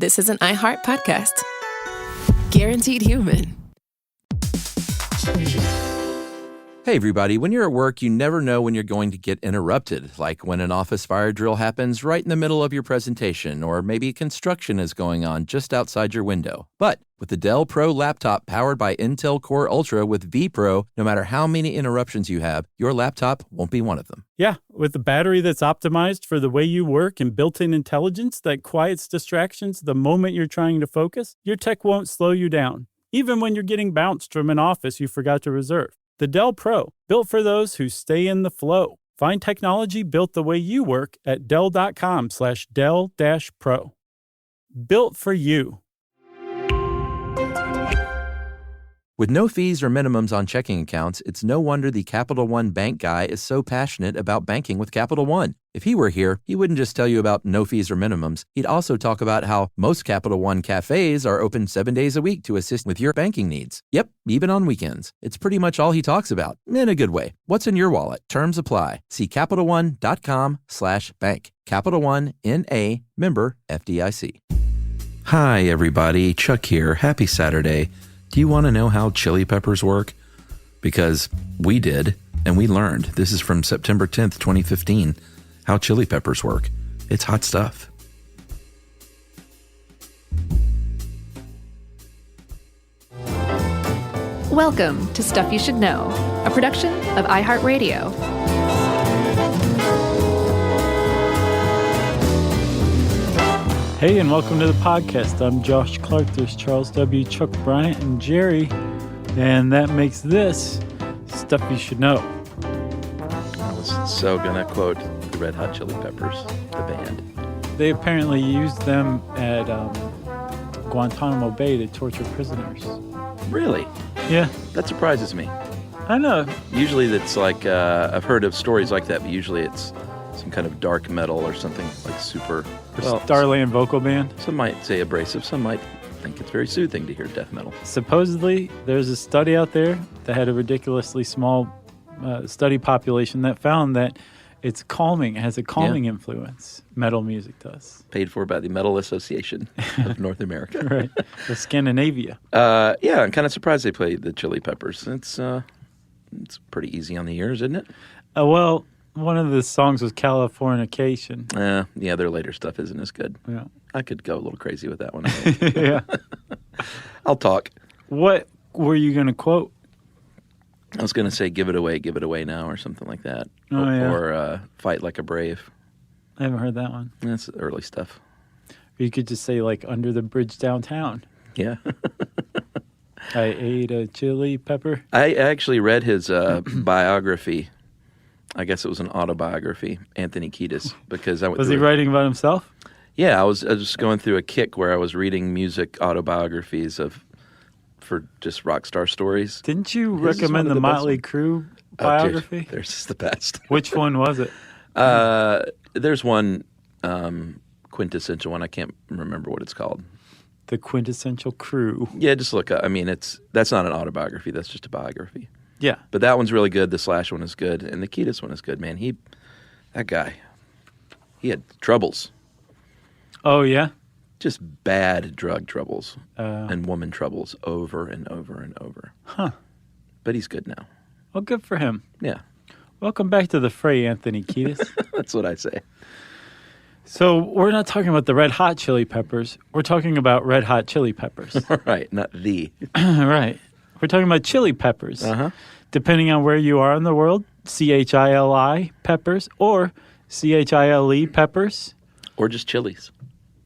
This is an iHeart podcast. Guaranteed human. Hey everybody, when you're at work, you never know when you're going to get interrupted, like when an office fire drill happens right in the middle of your presentation, or maybe construction is going on just outside your window. But with the Dell Pro laptop powered by Intel Core Ultra with vPro, no matter how many interruptions you have, your laptop won't be one of them. Yeah, with a battery that's optimized for the way you work and built-in intelligence that quiets distractions the moment you're trying to focus, your tech won't slow you down, even when you're getting bounced from an office you forgot to reserve. The Dell Pro, built for those who stay in the flow. Find technology built the way you work at Dell.com/Dell-Pro. Built for you. With no fees or minimums on checking accounts, it's no wonder the Capital One bank guy is so passionate about banking with Capital One. If he were here, he wouldn't just tell you about no fees or minimums. He'd also talk about how most Capital One cafes are open 7 days a week to assist with your banking needs. Yep, even on weekends. It's pretty much all he talks about, in a good way. What's in your wallet? Terms apply. See CapitalOne.com/bank. Capital One, N.A., member FDIC. Hi, everybody. Chuck here. Happy Saturday. Do you want to know how chili peppers work? Because we did, and we learned. This is from September 10th, 2015, how chili peppers work. It's hot stuff. Welcome to Stuff You Should Know, a production of iHeartRadio. Hey, and welcome to the podcast. I'm Josh Clark. There's Charles W., Chuck Bryant, and Jerry. And that makes this Stuff You Should Know. I was so going to quote the Red Hot Chili Peppers, the band. They apparently used them at Guantanamo Bay to torture prisoners. Really? Yeah. That surprises me. I know. Usually that's like, I've heard of stories like that, but usually it's some kind of dark metal or something like super... Starland vocal band. Some might say abrasive. Some might think it's very soothing to hear death metal. Supposedly, there's a study out there that had a ridiculously small study population that found that it's calming. It has a calming influence. Metal music does. Paid for by the Metal Association of North America. Right. The Scandinavia. Yeah, I'm kind of surprised they played the Chili Peppers. It's pretty easy on the ears, isn't it? Well, one of the songs was Californication. Yeah, their later stuff isn't as good. Yeah. I could go a little crazy with that one. Yeah. I'll talk. What were you going to quote? I was going to say give it away now or something like that. Oh, yeah. Or fight like a brave. I haven't heard that one. That's early stuff. Or you could just say like under the bridge downtown. Yeah. I ate a chili pepper. I actually read his biography. I guess it was an autobiography, Anthony Kiedis, because I went Was he writing about himself? Yeah, I was just going through a kick where I was reading music autobiographies for just rock star stories. Didn't you recommend the Motley Crue biography? Oh, dude, theirs is the best. Which one was it? There's one quintessential one. I can't remember what it's called. The Quintessential Crew. Yeah, just look up. I mean, that's not an autobiography. That's just a biography. Yeah. But that one's really good. The Slash one is good. And the Kiedis one is good, man. That guy, he had troubles. Oh, yeah? Just bad drug troubles and woman troubles over and over and over. Huh. But he's good now. Well, good for him. Yeah. Welcome back to the fray, Anthony Kiedis. That's what I say. So we're not talking about the Red Hot Chili Peppers. We're talking about Red Hot Chili Peppers. All right, not the. Right. We're talking about chili peppers. Uh-huh. Depending on where you are in the world, CHILI peppers or CHILE peppers. Or just chilies.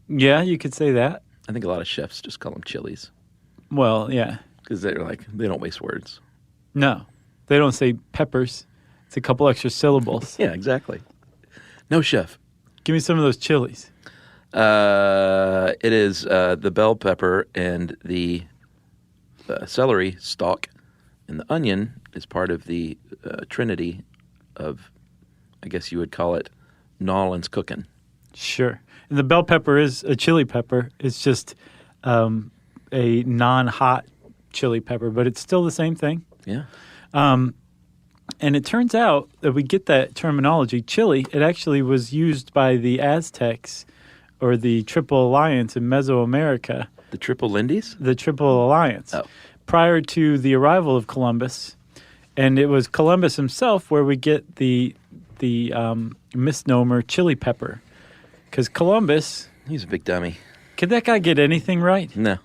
Yeah, you could say that. I think a lot of chefs just call them chilies. Well, yeah. Because they don't waste words. No, they don't say peppers. It's a couple extra syllables. Yeah, exactly. No, chef. Give me some of those chilies. It is the bell pepper and the celery stalk, and the onion is part of the trinity of, I guess you would call it, Nolans cooking. Sure. And the bell pepper is a chili pepper. It's just a non-hot chili pepper, but it's still the same thing. Yeah. And it turns out that we get that terminology, chili. It actually was used by the Aztecs or the Triple Alliance in Mesoamerica. The Triple Lindies? The Triple Alliance. Oh. Prior to the arrival of Columbus. And it was Columbus himself where we get the misnomer chili pepper. Because Columbus... He's a big dummy. Could that guy get anything right? No.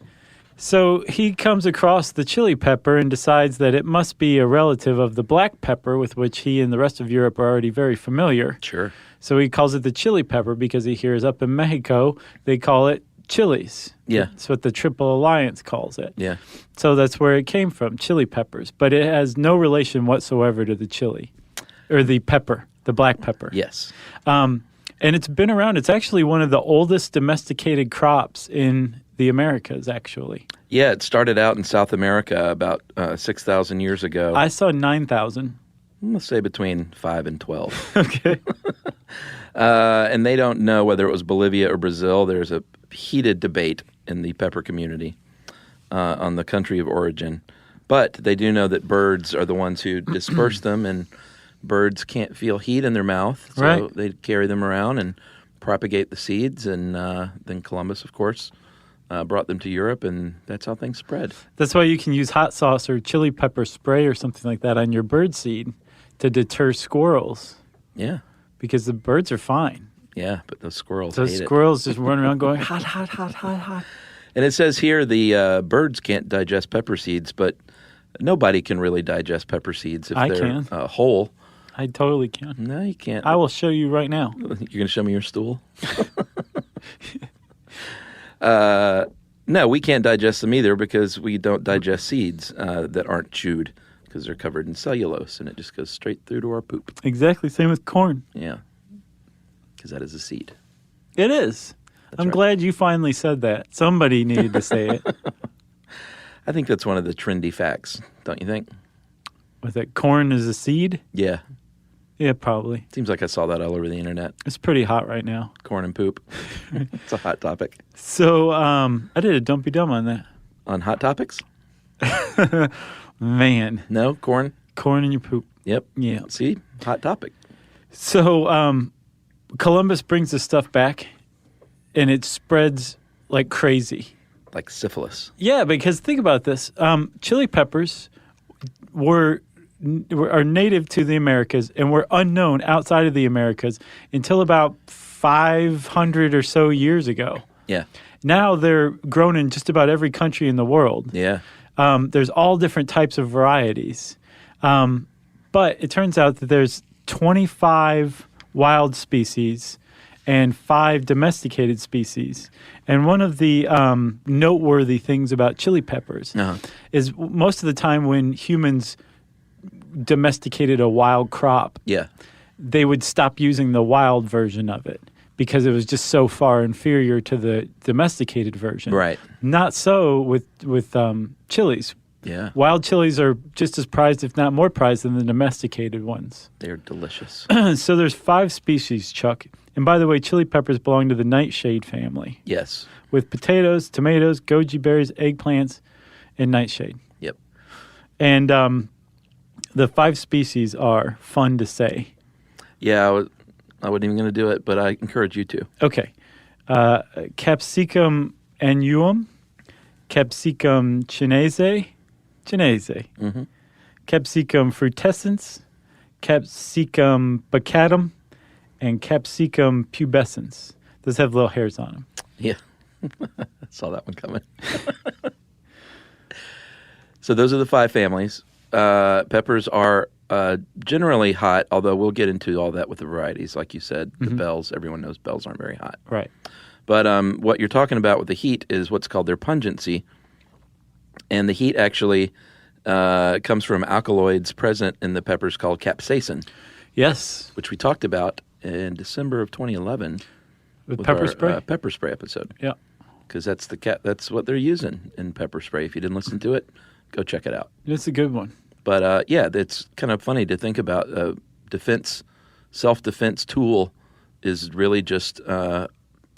So he comes across the chili pepper and decides that it must be a relative of the black pepper with which he and the rest of Europe are already very familiar. Sure. So he calls it the chili pepper because he hears up in Mexico they call it chilies. Yeah. That's what the Triple Alliance calls it. Yeah. So that's where it came from, chili peppers. But it has no relation whatsoever to the chili or the pepper, the black pepper. Yes. And it's been around. It's actually one of the oldest domesticated crops in the Americas, actually. Yeah, it started out in South America about 6,000 years ago. I saw 9,000. Let's say between 5 and 12. Okay. And they don't know whether it was Bolivia or Brazil. There's a heated debate in the pepper community on the country of origin. But they do know that birds are the ones who disperse them, and birds can't feel heat in their mouth, so right. They carry them around and propagate the seeds. And then Columbus, of course, brought them to Europe, and that's how things spread. That's why you can use hot sauce or chili pepper spray or something like that on your bird seed to deter squirrels. Yeah. Because the birds are fine. Yeah, but those squirrels Those hate squirrels just run around going, hot, hot, hot, hot, hot. And it says here the birds can't digest pepper seeds, but nobody can really digest pepper seeds if they're whole. I totally can. No, you can't. I will show you right now. You're going to show me your stool? No, we can't digest them either because we don't digest seeds that aren't chewed because they're covered in cellulose, and it just goes straight through to our poop. Exactly. Same with corn. Yeah, because that is a seed. It is. I'm right. glad you finally said that. Somebody needed to say it. I think that's one of the trendy facts, don't you think? Was that corn is a seed? Yeah. Yeah, probably. Seems like I saw that all over the internet. It's pretty hot right now. Corn and poop. It's a hot topic. So I did a Don't Be Dumb on that. On Hot Topics? Man. No? Corn? Corn in your poop. Yep. Yeah. See? Hot topic. So Columbus brings this stuff back, and it spreads like crazy. Like syphilis. Yeah, because think about this. Chili peppers are native to the Americas and were unknown outside of the Americas until about 500 or so years ago. Yeah. Now they're grown in just about every country in the world. Yeah. There's all different types of varieties. But it turns out that there's 25 wild species and 5 domesticated species. And one of the noteworthy things about chili peppers is most of the time when humans domesticated a wild crop, they would stop using the wild version of it because it was just so far inferior to the domesticated version. Right. Not so with chilies. Yeah. Wild chilies are just as prized, if not more prized, than the domesticated ones. They're delicious. So there's 5 species, Chuck. And by the way, chili peppers belong to the nightshade family. Yes. With potatoes, tomatoes, goji berries, eggplants, and nightshade. Yep. And the 5 species are fun to say. Yeah, I wasn't even going to do it, but I encourage you to. Okay. Capsicum annuum, Capsicum chinese, Mm-hmm. Capsicum frutescens, Capsicum bacatum, and Capsicum pubescens. Those have little hairs on them. Yeah. I saw that one coming. So those are the 5 families. Peppers are generally hot, although we'll get into all that with the varieties. Like you said, the bells, everyone knows bells aren't very hot. Right. But what you're talking about with the heat is what's called their pungency. And the heat actually comes from alkaloids present in the peppers called capsaicin. Yes. Which we talked about in December of 2011 with pepper our, spray? Pepper spray episode. Yeah. Because that's what they're using in pepper spray. If you didn't listen to it, go check it out. It's a good one. But yeah, it's kind of funny to think about self-defense tool is really just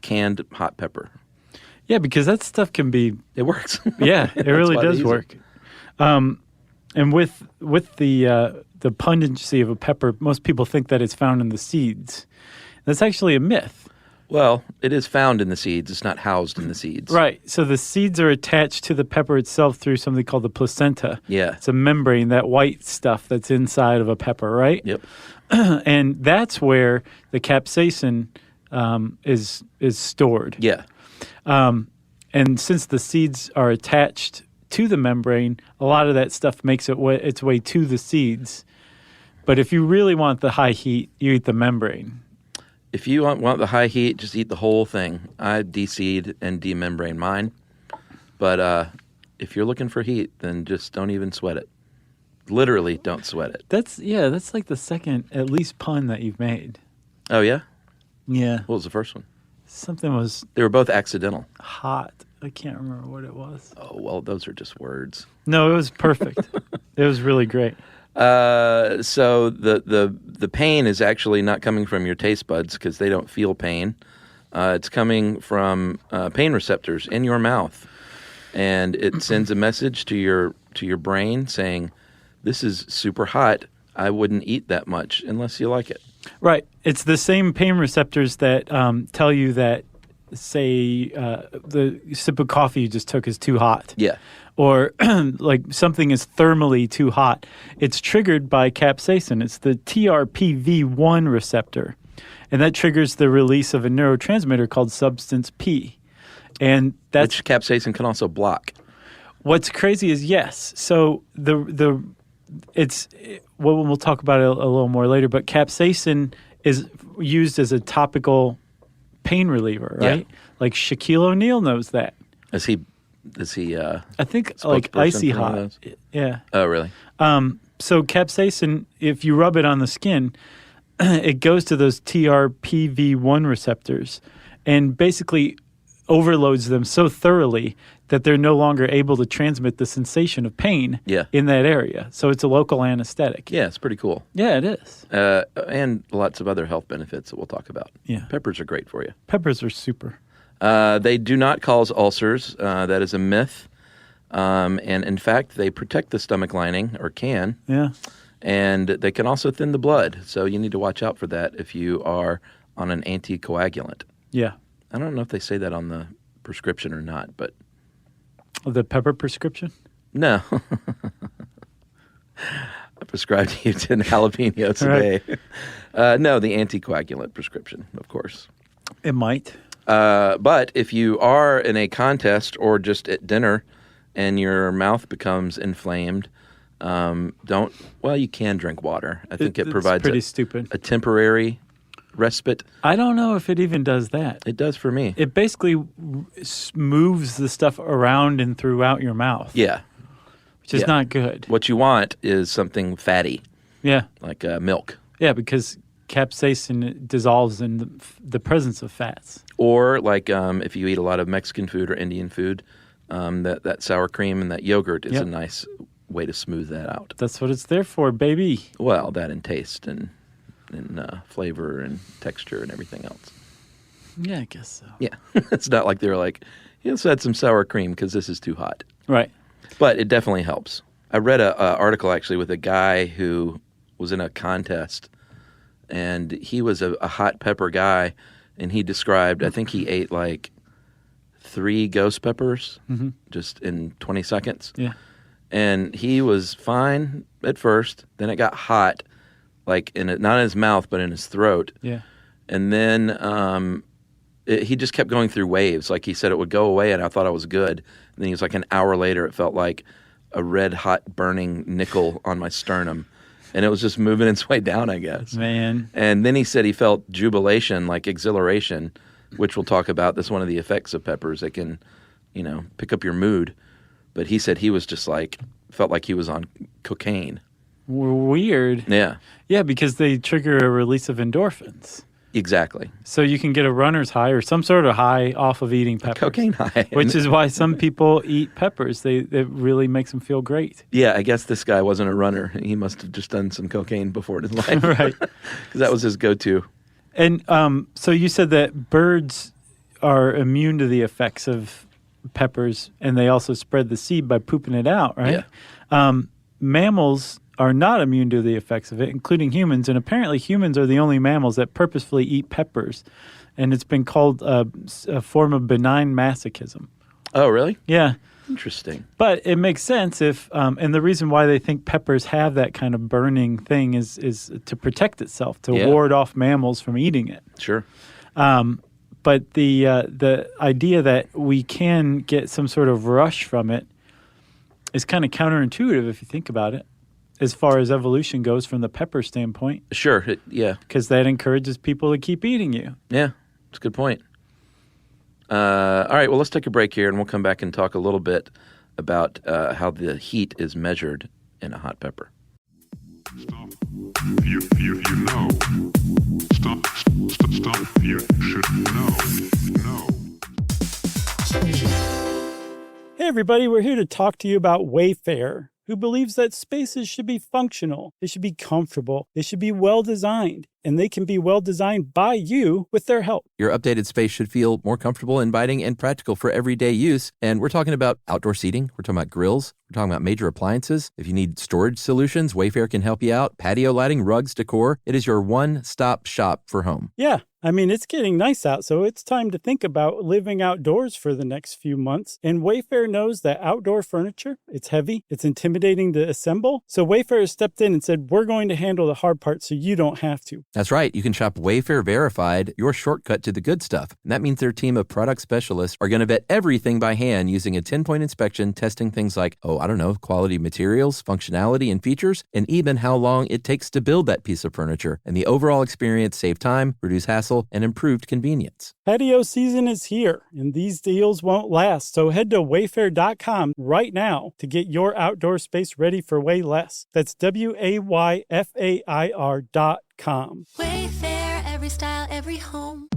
canned hot pepper. Yeah, because that stuff can be... It works. Yeah, it really does work. And with the pungency of a pepper, most people think that it's found in the seeds. That's actually a myth. Well, it is found in the seeds. It's not housed in the seeds. Right. So the seeds are attached to the pepper itself through something called the placenta. Yeah. It's a membrane, that white stuff that's inside of a pepper, right? Yep. And that's where the capsaicin is stored. Yeah. And since the seeds are attached to the membrane, a lot of that stuff makes its way to the seeds. But if you really want the high heat, you eat the membrane. If you want the high heat, just eat the whole thing. I de-seed and demembrane mine. But if you're looking for heat, then just don't even sweat it. Literally, don't sweat it. That's like the second, at least, pun that you've made. Oh, yeah? Yeah. What was the first one? Something was They were both accidental. hot. I can't remember what it was. Oh, well, those are just words. No, it was perfect. It was really great. So the pain is actually not coming from your taste buds because they don't feel pain. It's coming from pain receptors in your mouth, and it sends a message to your brain saying, "This is super hot. I wouldn't eat that much unless you like it." Right. It's the same pain receptors that tell you that, say, the sip of coffee you just took is too hot. Yeah. Or like something is thermally too hot. It's triggered by capsaicin. It's the TRPV1 receptor. And that triggers the release of a neurotransmitter called substance P. And that's Which capsaicin can also block. what's crazy is yes. So we'll talk about it a little more later, but capsaicin is used as a topical pain reliever, right? Yeah. Like Shaquille O'Neal knows that. Is he I think like spokesperson icy for one of hot. those? Yeah. Oh, really? So capsaicin, if you rub it on the skin, it goes to those TRPV1 receptors and basically overloads them so thoroughly that they're no longer able to transmit the sensation of pain in that area. So it's a local anesthetic. Yeah, it's pretty cool. Yeah, it is. And lots of other health benefits that we'll talk about. Yeah. Peppers are great for you. Peppers are super. They do not cause ulcers. That is a myth. And in fact, they protect the stomach lining, or can. Yeah. And they can also thin the blood. So you need to watch out for that if you are on an anticoagulant. Yeah. I don't know if they say that on the prescription or not, but The pepper prescription? no. I prescribed you 10 jalapenos a day. No, the anticoagulant prescription, of course. It might. But if you are in a contest or just at dinner and your mouth becomes inflamed, you can drink water. I think it provides pretty stupid. a temporary respite. I don't know if it even does that. It does for me. It basically moves the stuff around and throughout your mouth. Yeah. Which is not good. What you want is something fatty, Yeah. like milk. Yeah, because capsaicin dissolves in the presence of fats. Or like if you eat a lot of Mexican food or Indian food, that sour cream and that yogurt is a nice way to smooth that out. That's what it's there for, baby. Well, that and taste and flavor and texture and everything else. Yeah, I guess so. Yeah. It's not like they're like, let's add some sour cream because this is too hot. Right. But it definitely helps. I read an article actually with a guy who was in a contest, and he was a hot pepper guy, and he described, I think he ate like 3 ghost peppers just in 20 seconds. Yeah. And he was fine at first. Then it got hot, like not in his mouth, but in his throat. Yeah. And then he just kept going through waves. Like he said, it would go away, and I thought I was good. And then he was like, an hour later, it felt like a red-hot burning nickel on my sternum. And it was just moving its way down, I guess. Man. And then he said he felt jubilation, like exhilaration, which we'll talk about. That's one of the effects of peppers. They can, pick up your mood. But he said he was just felt like he was on cocaine. Weird. Yeah. Yeah, because they trigger a release of endorphins. Exactly. So you can get a runner's high or some sort of high off of eating peppers. Cocaine high. Which is why some people eat peppers. It really makes them feel great. Yeah, I guess this guy wasn't a runner. He must have just done some cocaine before in his life. Right. Because that was his go-to. And so you said that birds are immune to the effects of peppers, and they also spread the seed by pooping it out, right? Yeah. Mammals are not immune to the effects of it, including humans. And apparently humans are the only mammals that purposefully eat peppers and it's been called a form of benign masochism. Oh, really? Yeah. Interesting. But it makes sense if, and the reason why they think peppers have that kind of burning thing is to protect itself, to ward off mammals from eating it. Sure. But the idea that we can get some sort of rush from it is kind of counterintuitive if you think about it, as far as evolution goes from the pepper standpoint. Sure. Yeah. Because that encourages people to keep eating you. Yeah. That's a good point. All right, well, let's take a break here, and we'll come back and talk a little bit about how the heat is measured in a hot pepper. Stuff you know. Stuff you should know. Hey, everybody, we're here to talk to you about Wayfair, who believes that spaces should be functional, they should be comfortable, they should be well-designed, and they can be well-designed by you with their help. Your updated space should feel more comfortable, inviting, and practical for everyday use. And we're talking about outdoor seating. We're talking about grills. We're talking about major appliances. If you need storage solutions, Wayfair can help you out. Patio lighting, rugs, decor. It is your one-stop shop for home. Yeah, I mean, it's getting nice out, so it's time to think about living outdoors for the next few months. And Wayfair knows that outdoor furniture, it's heavy, it's intimidating to assemble. So Wayfair has stepped in and said, we're going to handle the hard part so you don't have to. That's right. You can shop Wayfair Verified, your shortcut to the good stuff. And that means their team of product specialists are going to vet everything by hand using a 10-point inspection, testing things like, quality materials, functionality, and features, and even how long it takes to build that piece of furniture. And the overall experience save time, reduce hassle, and improved convenience. Patio season is here, and these deals won't last. So head to wayfair.com right now to get your outdoor space ready for way less. That's WAYFAIR.com. Wayfair, every style, every home.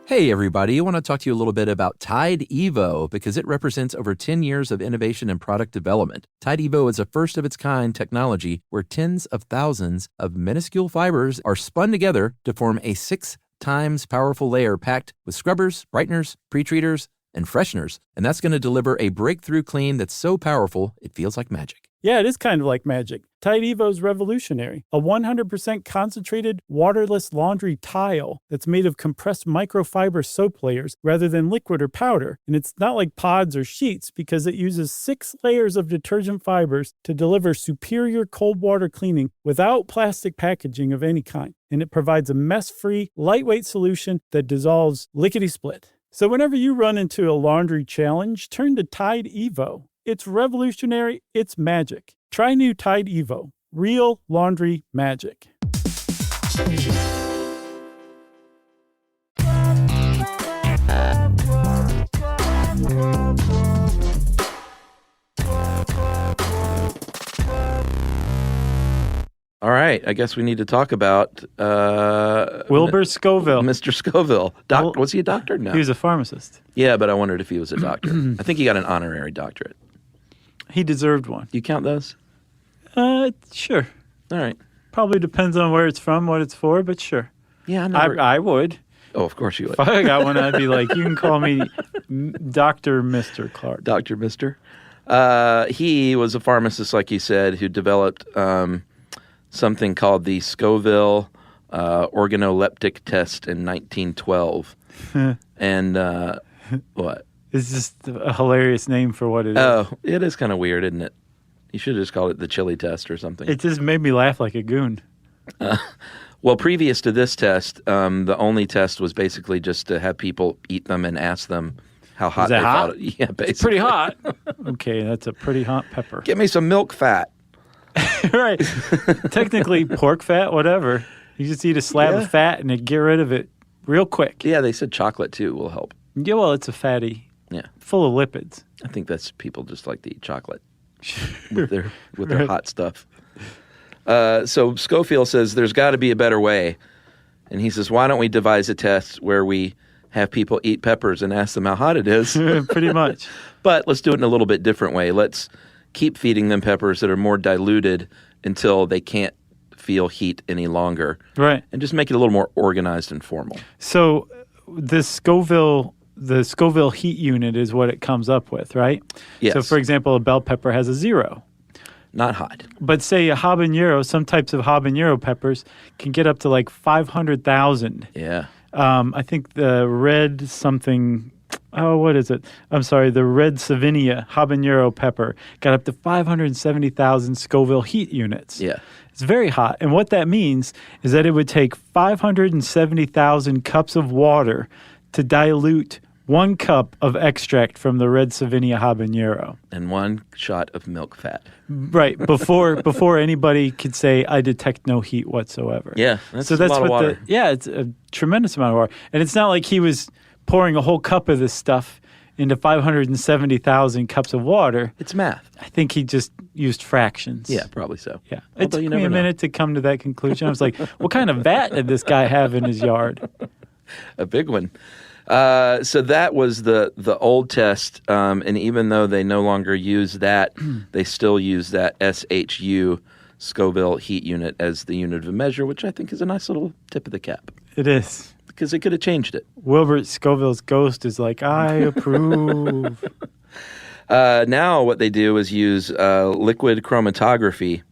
Hey, everybody. I want to talk to you a little bit about Tide Evo because it represents over 10 years of innovation and product development. Tide Evo is a first-of-its-kind technology where tens of thousands of minuscule fibers are spun together to form a 6 times powerful layer packed with scrubbers, brighteners, pre-treaters, and fresheners. And that's going to deliver a breakthrough clean that's so powerful, it feels like magic. Yeah, it is kind of like magic. Tide Evo is revolutionary. A 100% concentrated, waterless laundry tile that's made of compressed microfiber soap layers rather than liquid or powder. And it's not like pods or sheets because it uses 6 layers of detergent fibers to deliver superior cold water cleaning without plastic packaging of any kind. And it provides a mess-free, lightweight solution that dissolves lickety-split. So whenever you run into a laundry challenge, turn to Tide Evo. It's revolutionary. It's magic. Try new Tide Evo. Real laundry magic. All right, I guess we need to talk about Wilbur Scoville. Mr. Scoville. Was he a doctor? No. He was a pharmacist. Yeah, but I wondered if he was a doctor. I think he got an honorary doctorate. He deserved one. Do you count those? Sure. All right. Probably depends on where it's from, what it's for, but sure. Yeah, I would. Oh, of course you would. If I got one, I'd be like, you can call me Dr. Mr. Clark. Dr. Mister. He was a pharmacist, like you said, who developed something called the Scoville organoleptic test in 1912. And what? It's just a hilarious name for what it is. Oh, it is kind of weird, isn't it? You should have just called it the chili test or something. It just made me laugh like a goon. Well, previous to this test, the only test was basically just to have people eat them and ask them how hot they thought it. Yeah, basically. It's pretty hot. Okay, that's a pretty hot pepper. Give me some milk fat. Right. Technically, pork fat, whatever. You just eat a slab of fat and it get rid of it real quick. Yeah, they said chocolate, too, will help. Yeah, well, it's a fatty. Yeah. Full of lipids. I think that's people just like to eat chocolate with their hot stuff. So Schofield says there's got to be a better way. And he says, why don't we devise a test where we have people eat peppers and ask them how hot it is? Pretty much. But let's do it in a little bit different way. Let's keep feeding them peppers that are more diluted until they can't feel heat any longer. Right. And just make it a little more organized and formal. So the Scoville heat unit is what it comes up with, right? Yes. So, for example, a bell pepper has a 0. Not hot. But say a habanero, some types of habanero peppers can get up to like 500,000. Yeah. I think the red something, what is it? I'm sorry, the red Savinia habanero pepper got up to 570,000 Scoville heat units. Yeah. It's very hot. And what that means is that it would take 570,000 cups of water to dilute 1 cup of extract from the red Savinia habanero. And 1 shot of milk fat. Right, before anybody could say, I detect no heat whatsoever. Yeah, that's a lot of water. It's a tremendous amount of water. And it's not like he was pouring a whole cup of this stuff into 570,000 cups of water. It's math. I think he just used fractions. Yeah, probably so. Yeah. Although It took you me never a know. minute to come to that conclusion. I was like, what kind of vat did this guy have in his yard? A big one. So that was the old test, and even though they no longer use that, they still use that SHU, Scoville heat unit, as the unit of measure, which I think is a nice little tip of the cap. It is. Because they could have changed it. Wilbert Scoville's ghost is like, I approve. Now what they do is use liquid chromatography,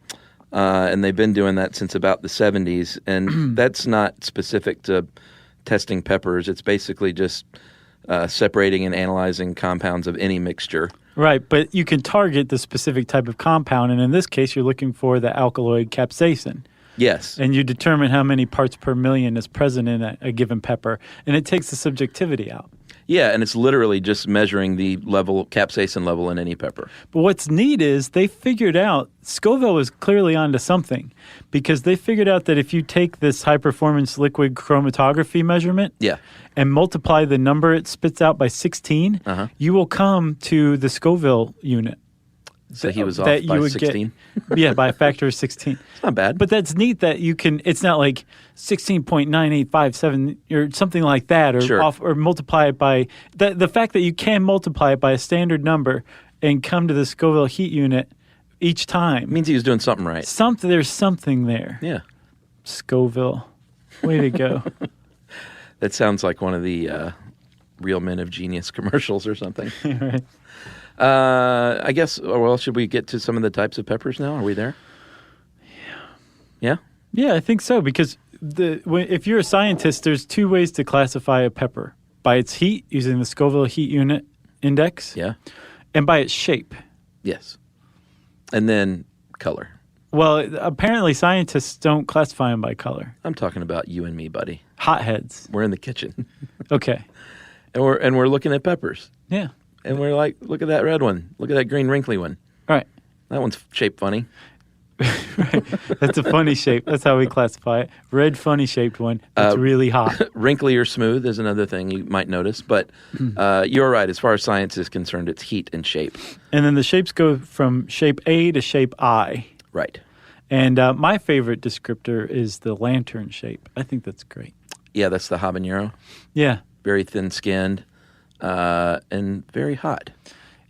and they've been doing that since about the 70s, and that's not specific to testing peppers. It's basically just separating and analyzing compounds of any mixture. Right, but you can target the specific type of compound, and in this case, you're looking for the alkaloid capsaicin. Yes. And you determine how many parts per million is present in a given pepper, and it takes the subjectivity out. Yeah, and it's literally just measuring the capsaicin level in any pepper. But what's neat is they figured out, Scoville was clearly onto something, because they figured out that if you take this high-performance liquid chromatography measurement and multiply the number it spits out by 16, you will come to the Scoville unit. So he was off by 16? Yeah, by a factor of 16. It's not bad. But that's neat that you can, it's not like 16.9857 or something like that, or or multiply it by, the fact that you can multiply it by a standard number and come to the Scoville heat unit each time. It means he was doing something right. There's something there. Yeah. Scoville. Way to go. That sounds like one of the Real Men of Genius commercials or something. Right. I guess, well, should we get to some of the types of peppers now? Are we there? Yeah? Yeah, I think so, because if you're a scientist, there's 2 ways to classify a pepper. By its heat, using the Scoville heat unit index. Yeah. And by its shape. Yes. And then color. Well, apparently scientists don't classify them by color. I'm talking about you and me, buddy. Hotheads. We're in the kitchen. Okay. And we're looking at peppers. Yeah. And we're like, look at that red one. Look at that green wrinkly one. Right. That one's shaped funny. Right. That's a funny shape. That's how we classify it. Red, funny shaped one. That's really hot. Wrinkly or smooth is another thing you might notice. But you're right. As far as science is concerned, it's heat and shape. And then the shapes go from shape A to shape I. Right. And my favorite descriptor is the lantern shape. I think that's great. Yeah, that's the habanero. Yeah. Very thin-skinned and very hot.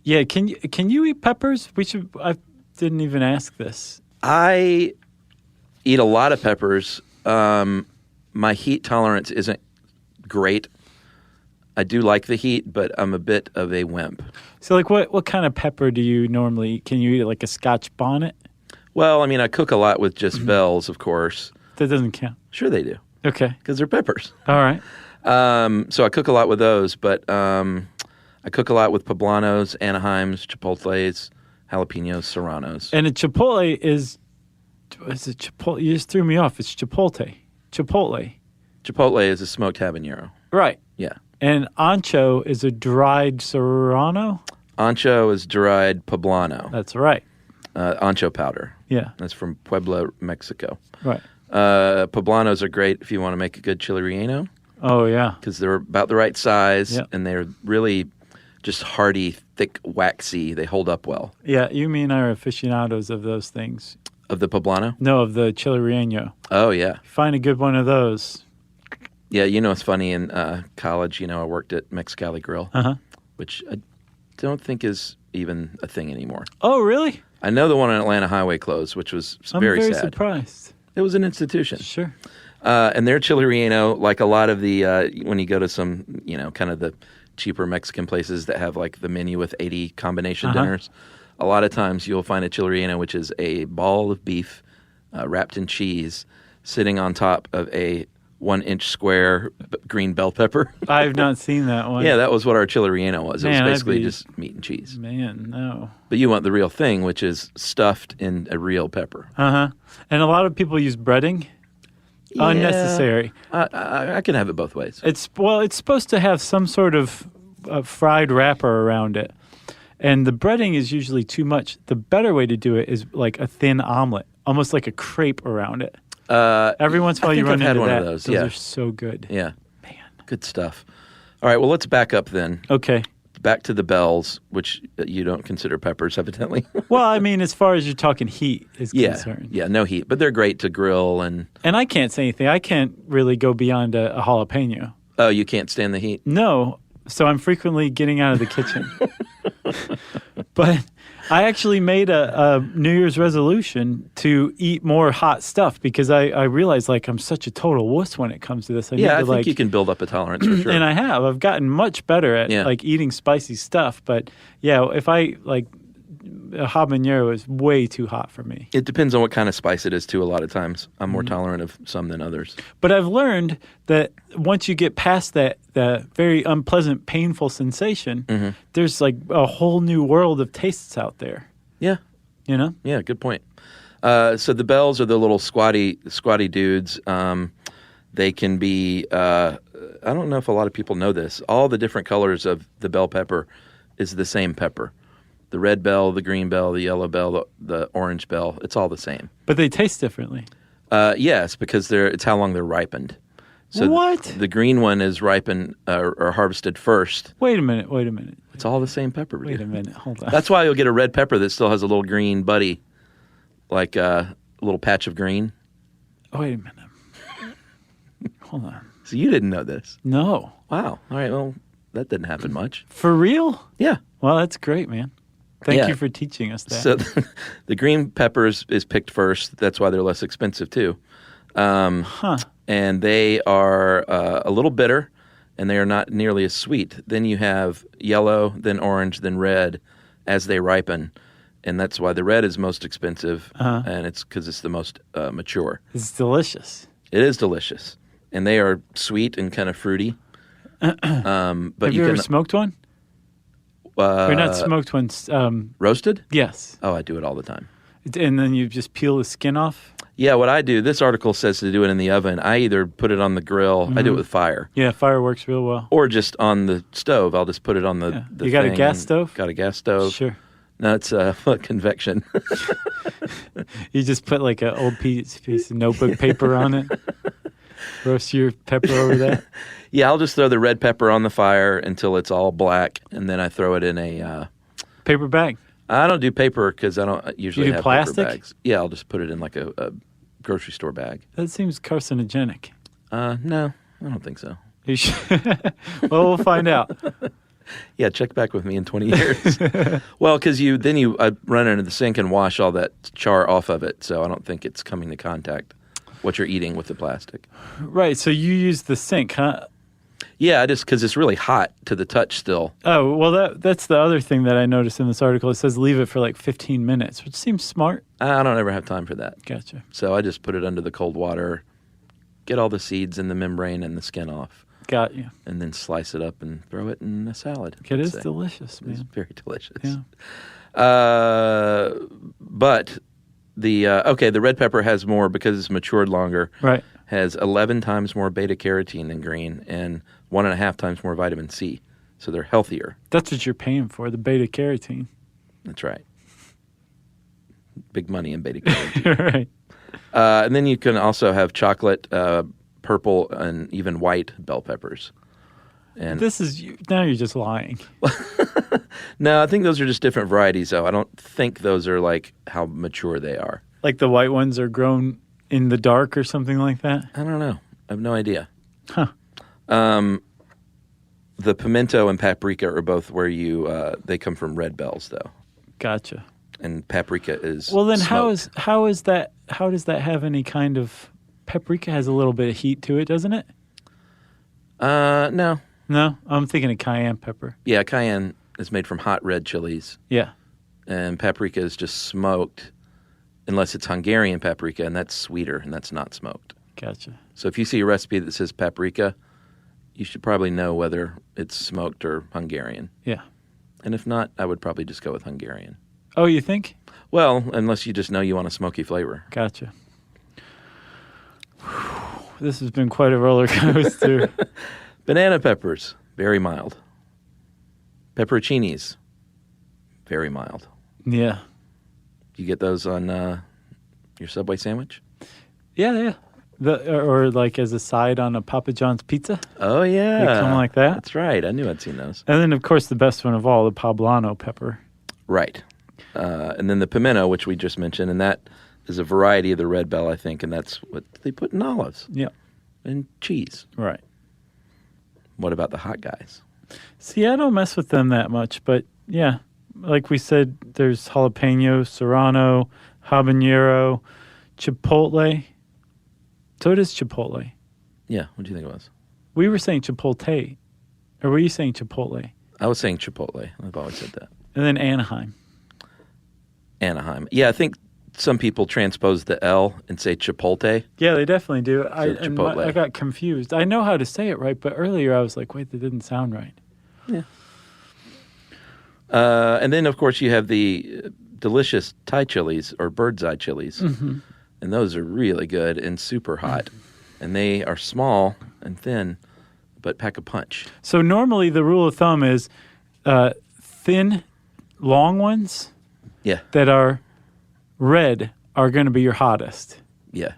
Yeah. Can you eat peppers? I didn't even ask this. I eat a lot of peppers. My heat tolerance isn't great. I do like the heat, but I'm a bit of a wimp. So, like, what kind of pepper do you normally eat? Can you eat it like a Scotch bonnet? Well, I mean, I cook a lot with just bells, of course. That doesn't count. Sure they do. Okay. Because they're peppers. All right. So I cook a lot with those, but I cook a lot with poblanos, Anaheims, chipotles, jalapenos, serranos. And a chipotle is it chipotle? You just threw me off. It's chipotle. Chipotle. Chipotle is a smoked habanero. Right. Yeah. And ancho is a dried serrano? Ancho is dried poblano. That's right. Ancho powder. Yeah. That's from Puebla, Mexico. Right. Poblanos are great if you want to make a good chile relleno. Oh, yeah. Because they're about the right size, Yep. and they're really just hearty, thick, waxy. They hold up well. Yeah, you mean are aficionados of those things. Of the poblano? No, of the chile relleno. Oh, yeah. Find a good one of those. Yeah, it's funny. In college, I worked at Mexicali Grill, which I don't think is even a thing anymore. Oh, really? I know the one on Atlanta Highway closed, which was very sad. I'm very surprised. It was an institution. Sure. And their chile relleno, like a lot of the, when you go to some, kind of the cheaper Mexican places that have like the menu with 80 combination dinners, a lot of times you'll find a chili relleno, which is a ball of beef wrapped in cheese, sitting on top of a 1-inch square green bell pepper. I've not seen that one. Yeah, that was what our chili relleno was. It Man, was I'd basically be- just meat and cheese. Man, no. But you want the real thing, which is stuffed in a real pepper. Uh-huh. And a lot of people use breading. Yeah. Unnecessary. I can have it both ways. It's supposed to have some sort of fried wrapper around it. And the breading is usually too much. The better way to do it is like a thin omelet, almost like a crepe around it. Every once in a while you run I've had into one that. of those. Those Yeah. are so good. Yeah. Man. Good stuff. All right, well, let's back up then. Okay. Back to the bells, which you don't consider peppers, evidently. Well, I mean, as far as you're talking heat is concerned. Yeah, no heat. But they're great to grill and... And I can't say anything. I can't really go beyond a jalapeno. Oh, you can't stand the heat? No. So I'm frequently getting out of the kitchen. But I actually made a New Year's resolution to eat more hot stuff because I realized like I'm such a total wuss when it comes to this. I think you can build up a tolerance for sure. And I have. I've gotten much better at like eating spicy stuff. But yeah, if I like a habanero is way too hot for me. It depends on what kind of spice it is too. A lot of times, I'm more tolerant of some than others. But I've learned that once you get past that very unpleasant, painful sensation, there's like a whole new world of tastes out there. Yeah, You know? yeah, good point. So the bells are the little squatty dudes. They can be. I don't know if a lot of people know this. All the different colors of the bell pepper is the same pepper. The red bell, the green bell, the yellow bell, the orange bell. It's all the same. But they taste differently. Yes, because it's how long they're ripened. So What? The green one is ripened or harvested first. Wait a minute. It's all the same pepper. Wait dude. a minute. Hold on. That's why you'll get a red pepper that still has a little green buddy, like a little patch of green. Wait a minute. Hold on. So you didn't know this. No. Wow. All right. Well, that didn't happen much. For real? Yeah. Well, that's great, man. Thank Yeah. you for teaching us that. So the green pepper is picked first. That's why they're less expensive too. And they are a little bitter, and they are not nearly as sweet. Then you have yellow, then orange, then red as they ripen. And that's why the red is most expensive, and it's because it's the most mature. It's delicious. It is delicious. And they are sweet and kind of fruity. But Have you ever can smoked one? Or not smoked one. roasted? Yes. Oh, I do it all the time. And then you just peel the skin off? Yeah, what I do, this article says to do it in the oven. I either put it on the grill, I do it with fire, Yeah, fire works real well. or just on the stove. I'll just put it on the You got a thing gas and- stove? Got a gas stove. Sure. No, it's convection. You just put like an old piece of notebook paper on it. Roast your pepper over that. Yeah, I'll just throw the red pepper on the fire until it's all black, and then I throw it in a... Paper bag. I don't do paper because I don't usually You do have plastic? paper bags. Yeah, I'll just put it in like a grocery store bag. That seems carcinogenic. No, I don't think so. You should. Well, we'll find out. Yeah, check back with me in 20 years. Well, because I run into the sink and wash all that char off of it, so I don't think it's coming to contact what you're eating with the plastic. Right, so you use the sink, huh? Yeah, just because it's really hot to the touch still. Oh, well, that's the other thing that I noticed in this article. It says leave it for like 15 minutes, which seems smart. I don't ever have time for that. Gotcha. So I just put it under the cold water, get all the seeds and the membrane and the skin off, Got you. and then slice it up and throw it in a salad. It is I'd say. delicious, It's man. very delicious. Yeah. But the red pepper has more because it's matured longer. Right. Has 11 times more beta carotene than green and 1.5 times more vitamin C. So they're healthier. That's what you're paying for, the beta carotene. That's right. Big money in beta carotene. Right. And then you can also have chocolate, purple, and even white bell peppers. And Now you're just lying. no, I think those are just different varieties, though. I don't think those are like how mature they are. Like the white ones are grown in the dark or something like that? I don't know. I have no idea. Huh. The pimento and paprika are both where they come from red bells, though. Gotcha. And paprika is Well, then smoked. how does that have any kind of... Paprika has a little bit of heat to it, doesn't it? No. No? I'm thinking of cayenne pepper. Yeah, cayenne is made from hot red chilies. Yeah. and paprika is just smoked, unless it's Hungarian paprika, and that's sweeter, and that's not smoked. Gotcha. So if you see a recipe that says paprika, you should probably know whether it's smoked or Hungarian. Yeah. And if not, I would probably just go with Hungarian. Oh, you think? Well, unless you just know you want a smoky flavor. Gotcha. This has been quite a roller coaster. Banana peppers, very mild. Pepperoncinis, very mild. Yeah. You get those on your Subway sandwich? Yeah. Or like as a side on a Papa John's pizza. Oh, yeah. They come like that. That's right. I knew I'd seen those. And then, of course, the best one of all, the poblano pepper. Right. And then the pimento, which we just mentioned, and that is a variety of the red bell, I think, and that's what they put in olives. Yeah. And cheese. Right. What about the hot guys? See, I don't mess with them that much, but yeah, like we said, there's jalapeno, serrano, habanero, chipotle. So it is chipotle. Yeah, what do you think it was? We were saying chipotle, or were you saying chipotle? I was saying Chipotle. I've always said that. And then Anaheim. Anaheim. Yeah, I think some people transpose the L and say Chipotle. Yeah, they definitely do. Chipotle. I got confused. I know how to say it right, but earlier I was like, wait, that didn't sound right. Yeah. And then, of course, you have the delicious Thai chilies or bird's eye chilies. Mm-hmm. And those are really good and super hot. And they are small and thin, but pack a punch. So normally the rule of thumb is thin, long ones Yeah. that are red are going to be your hottest, Yeah.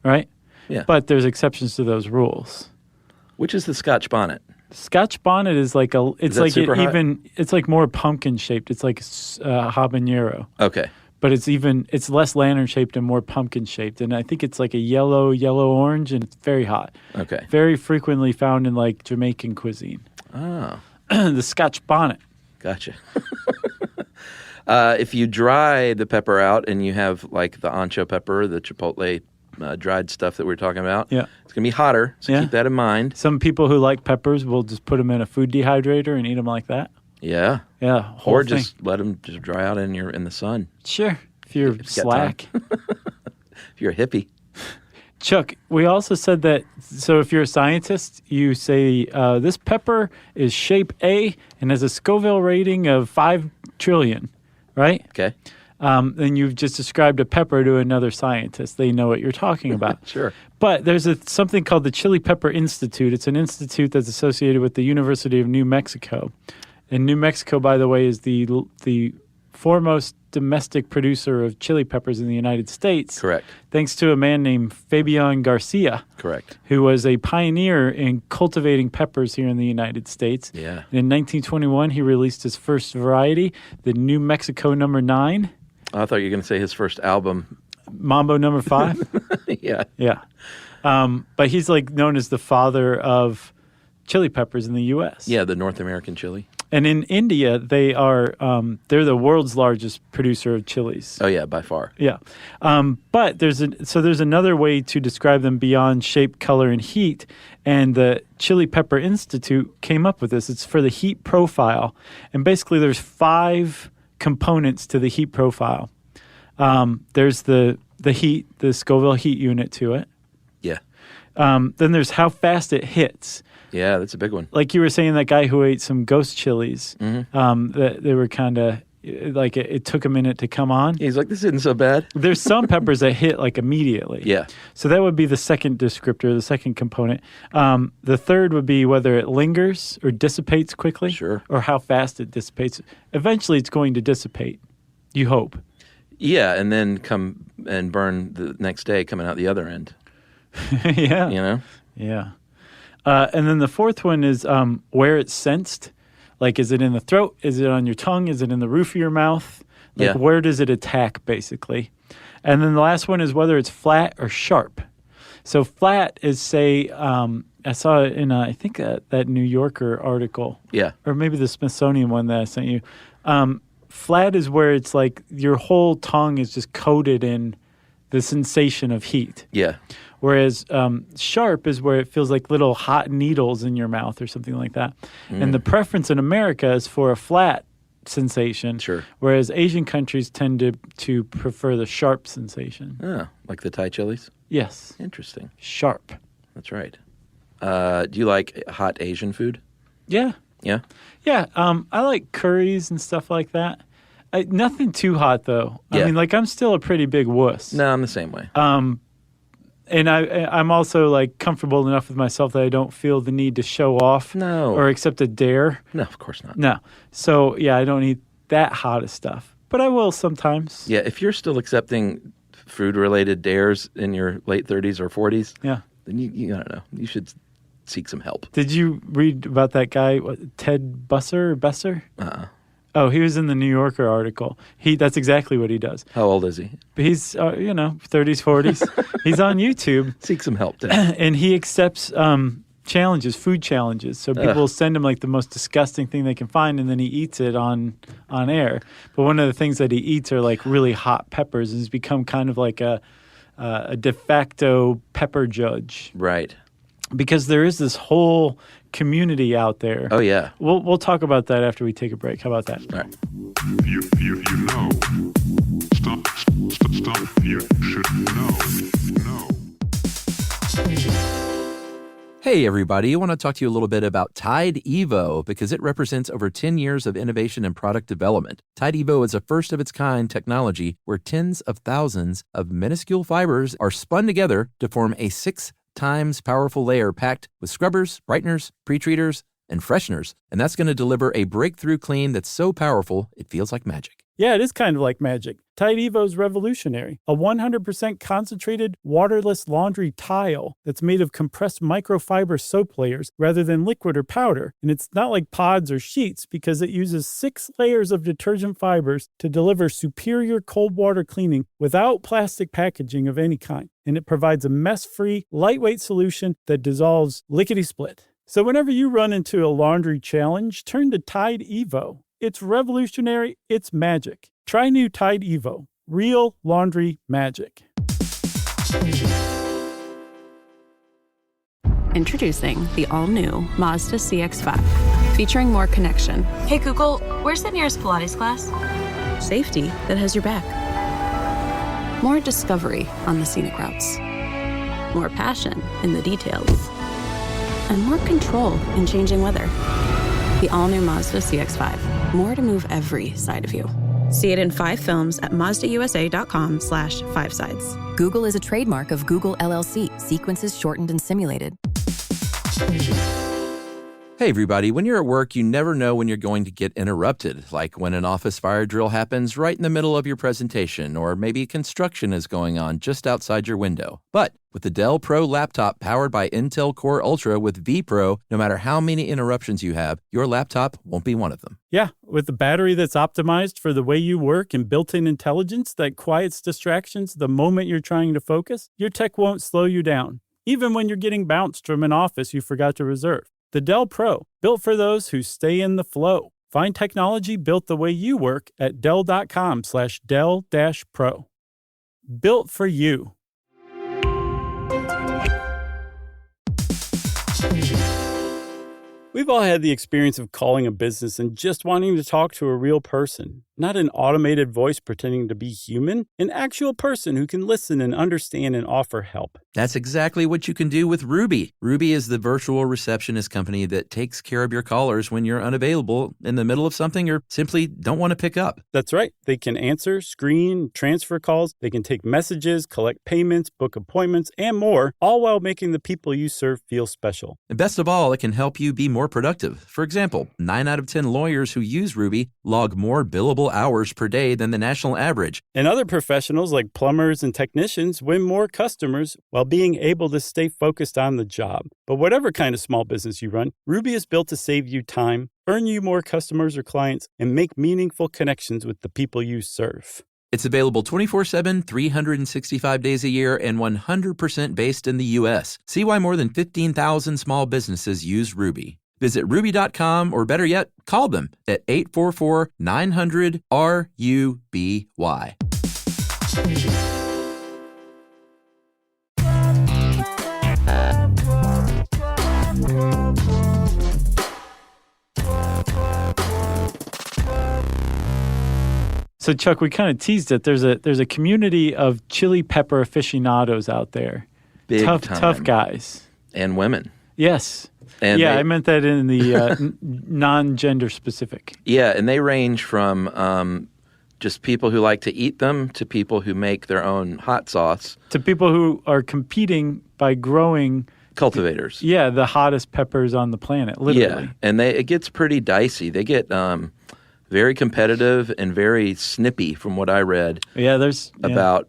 right? Yeah. But there's exceptions to those rules. Which is the Scotch bonnet? Scotch bonnet is like it's that like super hot? it's like more pumpkin shaped. It's like habanero, Okay. but it's less lantern shaped and more pumpkin shaped. And I think it's like a yellow orange, and it's very hot. Okay. Very frequently found in like Jamaican cuisine. Oh, The Scotch bonnet. gotcha. If you dry the pepper out and you have like the ancho pepper, the chipotle dried stuff that we were talking about, Yeah. it's going to be hotter, so Yeah. keep that in mind. Some people who like peppers will just put them in a food dehydrator and eat them like that. Yeah. Yeah, whole Or thing. just let them just dry out in the sun. Sure, if you're If you've got time. slack. If you're a hippie. Chuck, we also said that, so if you're a scientist, you say this pepper is shape A and has a Scoville rating of 5 trillion, right? Okay. Then you've just described a pepper to another scientist. They know what you're talking about. Sure. But there's something called the Chili Pepper Institute. It's an institute that's associated with the University of New Mexico. And New Mexico, by the way, is the foremost domestic producer of chili peppers in the United States. Correct. Thanks to a man named Fabian Garcia, Correct. who was a pioneer in cultivating peppers here in the United States. Yeah. And in 1921, he released his first variety, the New Mexico number 9, I thought you were going to say his first album. Mambo number 5. Yeah. Yeah. But he's like known as the father of chili peppers in the U.S. Yeah, the North American chili. And in India, they are they're the world's largest producer of chilies. Oh, yeah, by far. Yeah. But there's another way to describe them beyond shape, color, and heat. And the Chili Pepper Institute came up with this. It's for the heat profile. And basically there's 5 components to the heat profile. There's the heat, the Scoville heat unit to it. Yeah. Then there's how fast it hits. Yeah, that's a big one. Like you were saying, that guy who ate some ghost chilies, that they were kind of like it took a minute to come on. He's like, this isn't so bad. There's some peppers that hit like immediately. Yeah. So that would be the second descriptor, the second component. The third would be whether it lingers or dissipates quickly. Sure. Or how fast it dissipates. Eventually, it's going to dissipate. You hope. Yeah, and then come and burn the next day coming out the other end. Yeah. You know? Yeah. And then the fourth one is where it's sensed. Like, is it in the throat? Is it on your tongue? Is it in the roof of your mouth? Like, Yeah. where does it attack, basically? And then the last one is whether it's flat or sharp. So flat is, say, I saw it in, I think, that New Yorker article. Yeah. Or maybe the Smithsonian one that I sent you. Flat is where it's like your whole tongue is just coated in the sensation of heat. Yeah. Whereas sharp is where it feels like little hot needles in your mouth or something like that. And the preference in America is for a flat sensation. Sure. Whereas Asian countries tend to prefer the sharp sensation. Oh, like the Thai chilies? Yes. Interesting. Sharp. That's right. Do you like hot Asian food? Yeah. Yeah? Yeah. I like curries and stuff like that. Nothing too hot, though. Yeah. I mean, like, I'm still a pretty big wuss. No, I'm the same way. And I'm also, like, comfortable enough with myself that I don't feel the need to show off. No. Or accept a dare. No, of course not. No. So, yeah, I don't eat that hot of stuff. But I will sometimes. Yeah, if you're still accepting food-related dares in your late 30s or 40s, Yeah. then you I don't know, you should seek some help. Did you read about that guy, Ted Besser? Oh, he was in the New Yorker article. That's exactly what he does. How old is he? He's, 30s, 40s. He's on YouTube. Seek some help, Dan. And he accepts challenges, food challenges. So people will send him like the most disgusting thing they can find, and then he eats it on air. But one of the things that he eats are like really hot peppers, and he's become kind of like a de facto pepper judge. Right. Because there is this whole community out there. Oh, yeah. We'll talk about that after we take a break. How about that? All right. You know. Stuff you should know. Hey, everybody. I want to talk to you a little bit about Tide Evo because it represents over 10 years of innovation and product development. Tide Evo is a first-of-its-kind technology where tens of thousands of minuscule fibers are spun together to form a 6 times powerful layer packed with scrubbers, brighteners, pre-treaters, and fresheners. And that's going to deliver a breakthrough clean that's so powerful, it feels like magic. Yeah, it is kind of like magic. Tide Evo is revolutionary. A 100% concentrated, waterless laundry tile that's made of compressed microfiber soap layers rather than liquid or powder. And it's not like pods or sheets because it uses 6 layers of detergent fibers to deliver superior cold water cleaning without plastic packaging of any kind. And it provides a mess-free, lightweight solution that dissolves lickety-split. So whenever you run into a laundry challenge, turn to Tide Evo. It's revolutionary. It's magic. Try new Tide Evo. Real laundry magic. Introducing the all-new Mazda CX-5, featuring more connection, Hey Google, where's the nearest Pilates class? safety that has your back, more discovery on the scenic routes, more passion in the details, and more control in changing weather. The all-new Mazda CX-5, more to move every side of you. See it in 5 films at MazdaUSA.com/5sides. Google is a trademark of Google LLC. Sequences shortened and simulated. Hey, everybody. When you're at work, you never know when you're going to get interrupted, like when an office fire drill happens right in the middle of your presentation, or maybe construction is going on just outside your window. But with the Dell Pro laptop powered by Intel Core Ultra with vPro, no matter how many interruptions you have, your laptop won't be one of them. Yeah, with a battery that's optimized for the way you work and built-in intelligence that quiets distractions the moment you're trying to focus, your tech won't slow you down, even when you're getting bounced from an office you forgot to reserve. The Dell Pro, built for those who stay in the flow. Find technology built the way you work at Dell.com/Dell-Pro. Built for you. We've all had the experience of calling a business and just wanting to talk to a real person. Not an automated voice pretending to be human, an actual person who can listen and understand and offer help. That's exactly what you can do with Ruby. Ruby is the virtual receptionist company that takes care of your callers when you're unavailable in the middle of something or simply don't want to pick up. That's right. They can answer, screen, transfer calls. They can take messages, collect payments, book appointments, and more, all while making the people you serve feel special. And best of all, it can help you be more productive. For example, 9 out of 10 lawyers who use Ruby log more billable hours per day than the national average. And other professionals like plumbers and technicians win more customers while being able to stay focused on the job. But whatever kind of small business you run, Ruby is built to save you time, earn you more customers or clients, and make meaningful connections with the people you serve. It's available 24/7, 365 days a year, and 100% based in the U.S. See why more than 15,000 small businesses use Ruby. Visit Ruby.com, or better yet, call them at 844-900-RUBY. So Chuck, we kind of teased it. There's a community of chili pepper aficionados out there. Big tough, time. tough guys. And women. Yes. And I meant that in the non-gender specific. Yeah, and they range from just people who like to eat them to people who make their own hot sauce. To people who are competing by growing... Cultivators. Yeah, the hottest peppers on the planet, literally. Yeah, and it gets pretty dicey. They get very competitive and very snippy from what I read. Yeah, about,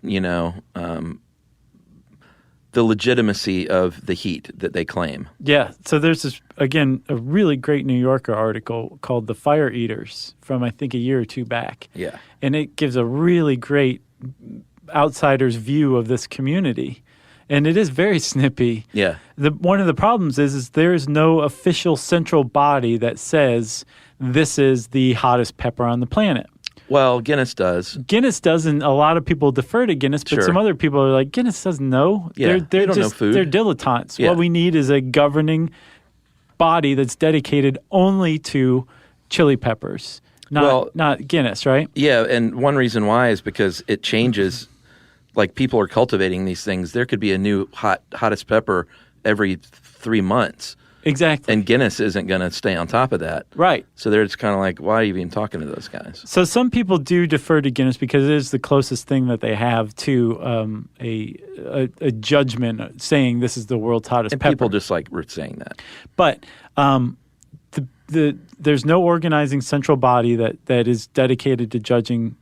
the legitimacy of the heat that they claim. Yeah, so there's this, again, a really great New Yorker article called The Fire Eaters from, I think, a year or two back. Yeah. And it gives a really great outsider's view of this community. And it is very snippy. Yeah. One of the problems is there is no official central body that says this is the hottest pepper on the planet. Well, Guinness does. Guinness does, and a lot of people defer to Guinness, but Sure. some other people are like, Guinness doesn't know. Yeah, they're don't know food. They're dilettantes. Yeah. What we need is a governing body that's dedicated only to chili peppers, not Guinness, right? Yeah, and one reason why is because it changes. Like, people are cultivating these things. There could be a new hottest pepper every 3 months. Exactly. And Guinness isn't going to stay on top of that. Right. So they're just kind of like, why are you even talking to those guys? So some people do defer to Guinness because it is the closest thing that they have to a judgment saying this is the world's hottest And pepper. people just like saying that. But there's no organizing central body that is dedicated to judging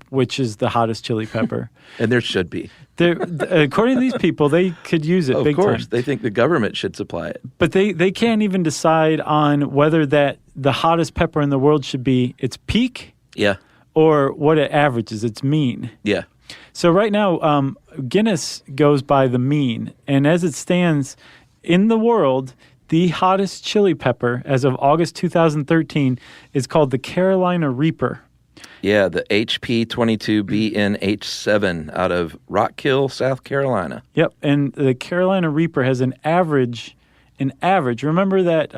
which is the hottest chili pepper. And there should be. According to these people, they could use it big time. Of course. They think the government should supply it. But they can't even decide on whether that the hottest pepper in the world should be its peak Yeah. or what it averages, its mean. Yeah. So right now, Guinness goes by the mean. And as it stands in the world, the hottest chili pepper as of August 2013 is called the Carolina Reaper. Yeah, the HP22BNH7 out of Rock Hill, South Carolina. Yep, and the Carolina Reaper has an average. Remember that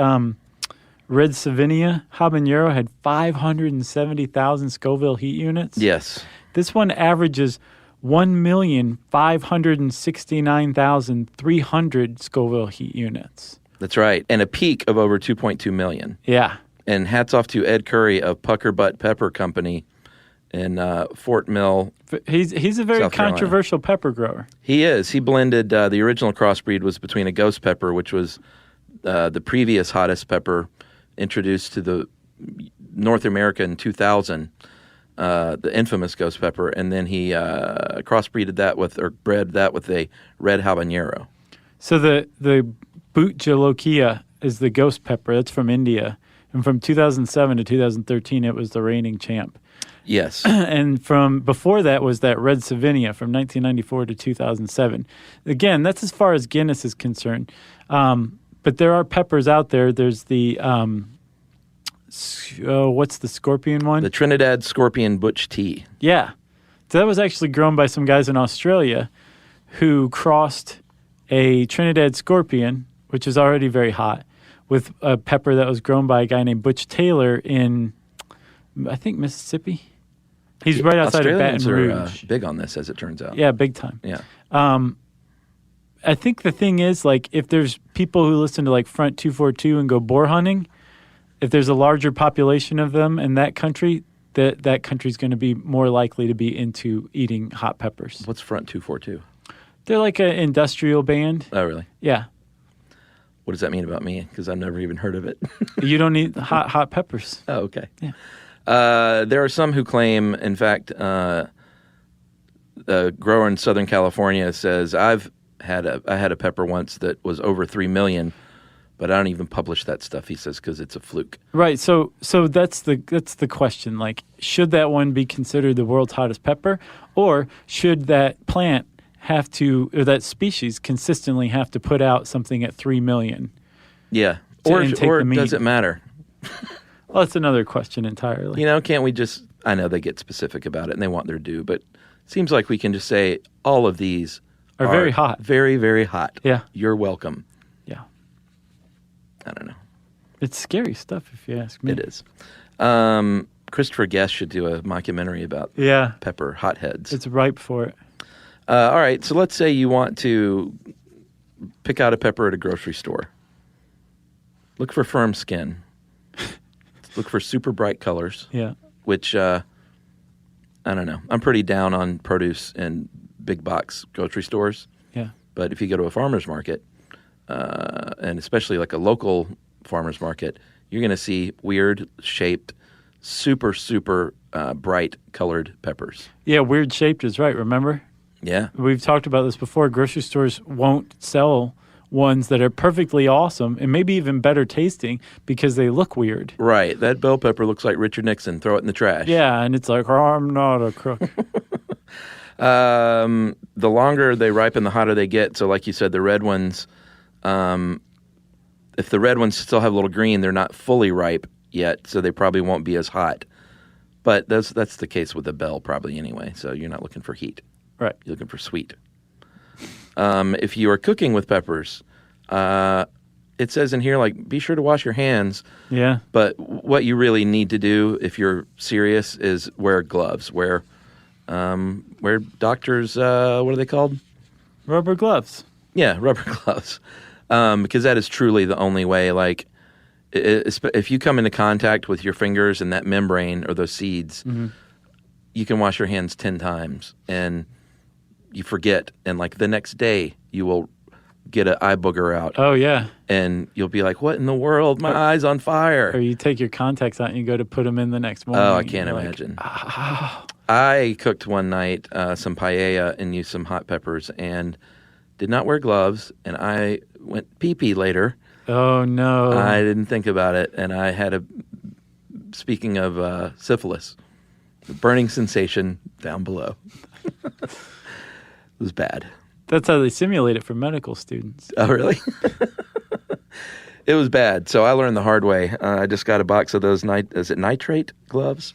Red Savinia habanero had 570,000 Scoville heat units? Yes. This one averages 1,569,300 Scoville heat units. That's right. And a peak of over 2.2 million. Yeah. And hats off to Ed Curry of Pucker Butt Pepper Company in Fort Mill. He's a very South Carolina. controversial pepper grower. He is. He blended the original crossbreed was between a ghost pepper, which was the previous hottest pepper introduced to the North America in 2000, the infamous ghost pepper, and then he crossbreeded that bred that with a red habanero. So the Boot Jolokia is the ghost pepper. That's from India. And from 2007 to 2013, it was the reigning champ. Yes. And from before that was that Red Savinia from 1994 to 2007. Again, that's as far as Guinness is concerned. But there are peppers out there. There's the, what's the scorpion one? The Trinidad Scorpion Butch Tea. Yeah. So that was actually grown by some guys in Australia who crossed a Trinidad Scorpion, which is already very hot, with a pepper that was grown by a guy named Butch Taylor in, I think, Mississippi. He's right outside of Baton Australians Rouge. are big on this, as it turns out. Yeah, big time. Yeah. I think the thing is, like, if there's people who listen to, like, Front 242 and go boar hunting, if there's a larger population of them in that country, that country's going to be more likely to be into eating hot peppers. What's Front 242? They're like an industrial band. Oh, really? Yeah. What does that mean about me? Because I've never even heard of it. You don't need hot peppers. Oh, okay. Yeah. There are some who claim, in fact, a grower in Southern California says, I had a pepper once that was over 3 million, but I don't even publish that stuff, he says, because it's a fluke. Right. So that's the question. Like, should that one be considered the world's hottest pepper, or should that plant or that species consistently have to put out something at 3 million? Yeah. Or does it matter? Well, that's another question entirely. Can't we just, I know they get specific about it and they want their due, but it seems like we can just say all of these are very hot. Very, very hot. Yeah. You're welcome. Yeah. I don't know. It's scary stuff if you ask me. It is. Christopher Guest should do a mockumentary about pepper hotheads. It's ripe for it. All right, so let's say you want to pick out a pepper at a grocery store. Look for firm skin. Look for super bright colors. Yeah. Which, I don't know. I'm pretty down on produce in big box grocery stores. Yeah. But if you go to a farmer's market, and especially like a local farmer's market, you're going to see weird shaped, super, super bright colored peppers. Yeah, weird shaped is right, remember? Yeah. We've talked about this before. Grocery stores won't sell ones that are perfectly awesome and maybe even better tasting because they look weird. Right. That bell pepper looks like Richard Nixon. Throw it in the trash. Yeah, and it's like, oh, I'm not a crook. The longer they ripen, the hotter they get. So like you said, the red ones, if the red ones still have a little green, they're not fully ripe yet, so they probably won't be as hot. But that's the case with the bell probably anyway, so you're not looking for heat. Right. You're looking for sweet. If you are cooking with peppers, it says in here, like, be sure to wash your hands. Yeah. But what you really need to do if you're serious is wear gloves. Wear doctors, what are they called? Rubber gloves. Yeah, rubber gloves. Because that is truly the only way, like, if you come into contact with your fingers and that membrane or those seeds, you can wash your hands 10 times and you forget. And like the next day, you will get an eye booger out. Oh, yeah. And you'll be like, what in the world? My eye's on fire. Or you take your contacts out and you go to put them in the next morning. Oh, I can't imagine. I cooked one night some paella and used some hot peppers and did not wear gloves. And I went pee-pee later. Oh, no. I didn't think about it. And I had speaking of syphilis, the burning sensation down below. It was bad. That's how they simulate it for medical students. Oh, really? It was bad. So I learned the hard way. I just got a box of those, is it nitrate gloves?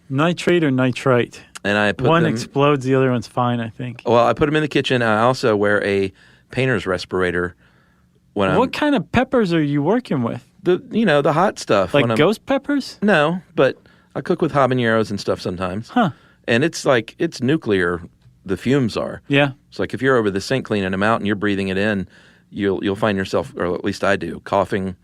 Nitrate or nitrite? And I put one them, explodes, the other one's fine, I think. Well, I put them in the kitchen. I also wear a painter's respirator. What kind of peppers are you working with? The hot stuff. Like ghost peppers? No, but I cook with habaneros and stuff sometimes. Huh. And it's like, it's nuclear, the fumes are. Yeah. It's like if you're over the sink cleaning them out and you're breathing it in, you'll find yourself, or at least I do, coughing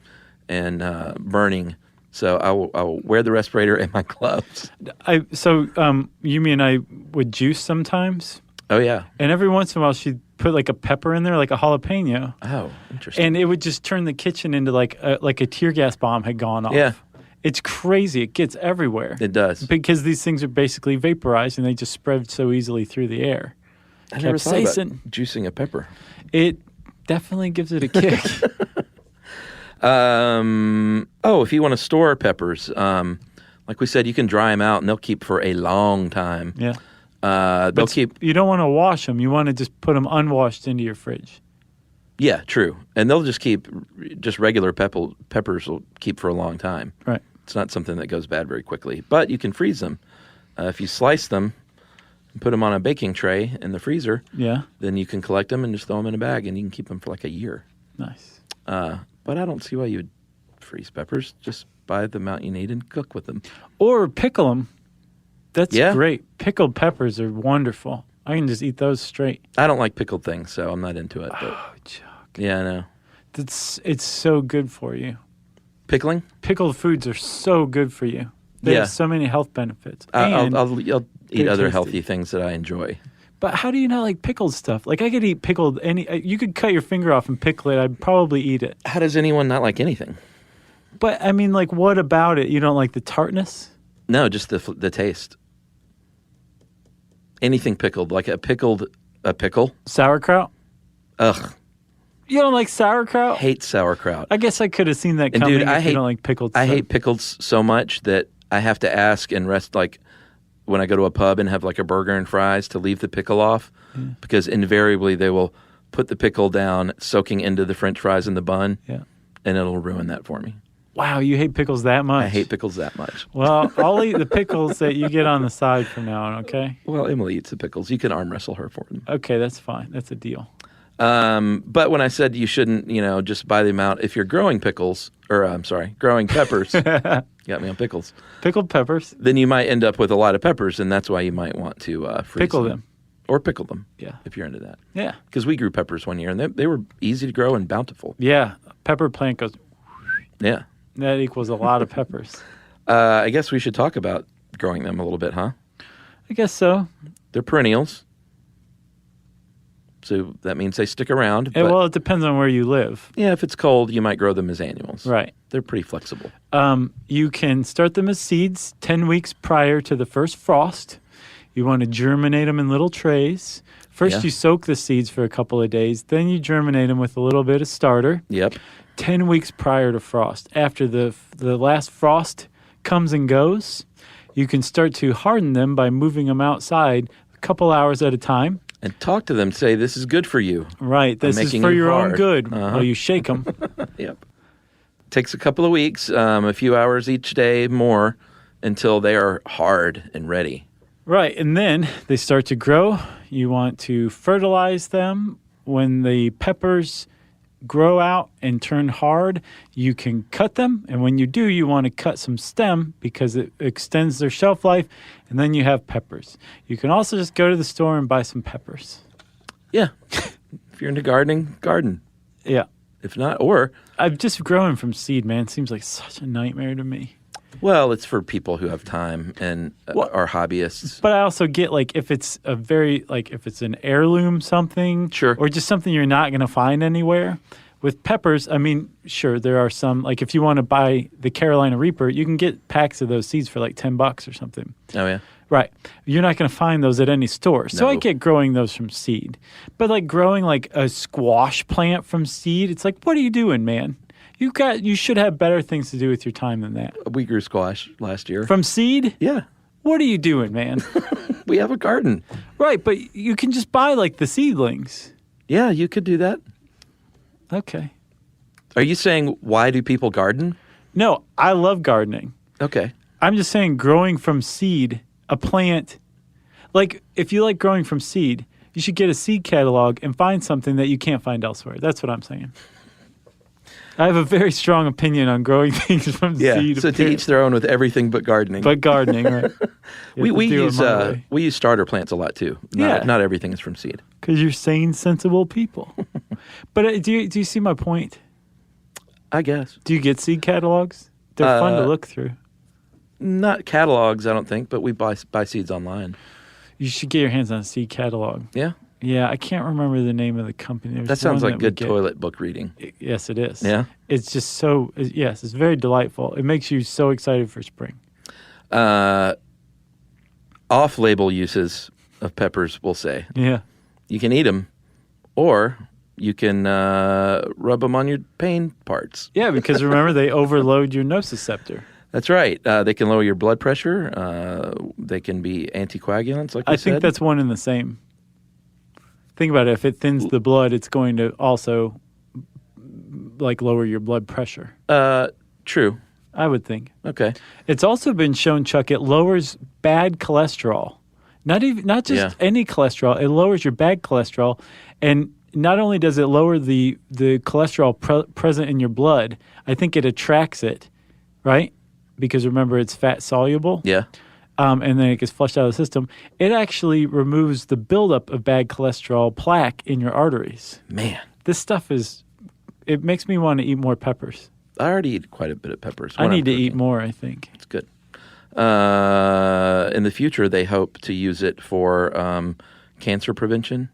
and burning. So I will wear the respirator and my gloves. You mean I would juice sometimes? Oh, yeah. And every once in a while she'd put like a pepper in there, like a jalapeno. Oh, interesting. And it would just turn the kitchen into like a tear gas bomb had gone off. Yeah. It's crazy. It gets everywhere. It does. Because these things are basically vaporized and they just spread so easily through the air. I never thought about juicing a pepper. It definitely gives it a kick. If you want to store peppers, like we said, you can dry them out and they'll keep for a long time. Yeah. They'll keep. You don't want to wash them. You want to just put them unwashed into your fridge. Yeah, true. And they'll just keep, just regular peppers will keep for a long time. Right. It's not something that goes bad very quickly. But you can freeze them. If you slice them and put them on a baking tray in the freezer, then you can collect them and just throw them in a bag and you can keep them for like a year. Nice. But I don't see why you would freeze peppers. Just buy the amount you need and cook with them. Or pickle them. That's great. Pickled peppers are wonderful. I can just eat those straight. I don't like pickled things, so I'm not into it. But oh, Chuck. Yeah, I know. It's so good for you. Pickling? Pickled foods are so good for you. They have so many health benefits. I'll eat other healthy things that I enjoy. But how do you not like pickled stuff? Like I could eat pickled you could cut your finger off and pickle it. I'd probably eat it. How does anyone not like anything? But I mean, like, what about it? You don't like the tartness? No, just the taste. Anything pickled, like a pickle. Sauerkraut? Ugh. You don't like sauerkraut? Hate sauerkraut. I guess I could have seen that coming. Dude, you don't like pickled stuff. I hate pickles so much that I have to ask and rest, like when I go to a pub and have like a burger and fries, to leave the pickle off, because invariably they will put the pickle down, soaking into the French fries in the bun, and it'll ruin that for me. Wow, you hate pickles that much? I hate pickles that much. Well, I'll eat the pickles that you get on the side from now on, okay? Well, Emily eats the pickles. You can arm wrestle her for them. Okay, that's fine. That's a deal. But when I said you shouldn't, just buy the amount, if you're growing growing peppers, got me on pickles, Pickled peppers. then you might end up with a lot of peppers, and that's why you might want to freeze Pickle them. Or pickle them, Yeah. if you're into that. Yeah. Because we grew peppers one year, and they were easy to grow and bountiful. Yeah. Pepper plant goes, Yeah. that equals a lot of peppers. I guess we should talk about growing them a little bit, huh? I guess so. They're perennials. So that means they stick around. And, But well, it depends on where you live. yeah, if it's cold, you might grow them as annuals. Right. They're pretty flexible. You can start them as seeds 10 weeks prior to the first frost. You want to germinate them in little trays. First, Yeah. you soak the seeds for a couple of days. Then you germinate them with a little bit of starter. Yep. 10 weeks prior to frost. After the last frost comes and goes, you can start to harden them by moving them outside a couple hours at a time. And talk to them. Say, this is good for you. Right. This is making for you your own hard. good. Uh-huh. Well, you shake them. Yep. Takes a couple of weeks, a few hours each day more until they are hard and ready. Right. And then they start to grow. You want to fertilize them. When the peppers grow out and turn hard, you can cut them. And when you do, you want to cut some stem because it extends their shelf life. And then you have peppers. You can also just go to the store and buy some peppers. Yeah. If you're into gardening, garden. Yeah. If not, or, I'm just growing from seed, man. It seems like such a nightmare to me. well, it's for people who have time and are hobbyists. But I also get if it's if it's an heirloom something, Sure. or just something you're not going to find anywhere. With peppers, I mean, sure, there are some, if you want to buy the Carolina Reaper, you can get packs of those seeds for $10 or something. Oh, yeah? Right. You're not going to find those at any store. So I No. get growing those from seed. But growing a squash plant from seed, it's what are you doing, man? You should have better things to do with your time than that. We grew squash last year. From seed? Yeah. What are you doing, man? We have a garden. Right, but you can just buy the seedlings. Yeah, you could do that. Okay. Are you saying, why do people garden? No, I love gardening. Okay. I'm just saying growing from seed, a plant, if you like growing from seed, you should get a seed catalog and find something that you can't find elsewhere. That's what I'm saying. I have a very strong opinion on growing things from seed. So to each their own with everything but gardening. But gardening, right? we use starter plants a lot too. Not everything is from seed. Because you're sane, sensible people. But do you see my point? I guess. Do you get seed catalogs? They're fun to look through. Not catalogs, I don't think, but we buy seeds online. You should get your hands on a seed catalog. Yeah? Yeah, I can't remember the name of the company. There's That sounds one like that we good get. toilet book reading. Yes, it is. Yeah? It's just yes, it's very delightful. It makes you so excited for spring. Off-label uses of peppers, we'll say. Yeah. You can eat them, or you can rub them on your pain parts. Yeah, because remember, they overload your nociceptor. That's right. They can lower your blood pressure. They can be anticoagulants, like you said. I think that's one and the same. Think about it. If it thins the blood, it's going to also lower your blood pressure. True. I would think. Okay. It's also been shown, Chuck, it lowers bad cholesterol. Not just any cholesterol. It lowers your bad cholesterol, and not only does it lower the cholesterol present in your blood, I think it attracts it, right? Because remember, it's fat soluble. Yeah. And then it gets flushed out of the system. It actually removes the buildup of bad cholesterol plaque in your arteries. Man. This stuff it makes me want to eat more peppers. I already eat quite a bit of peppers. I need to eat more, I think. It's good. In the future, they hope to use it for cancer prevention,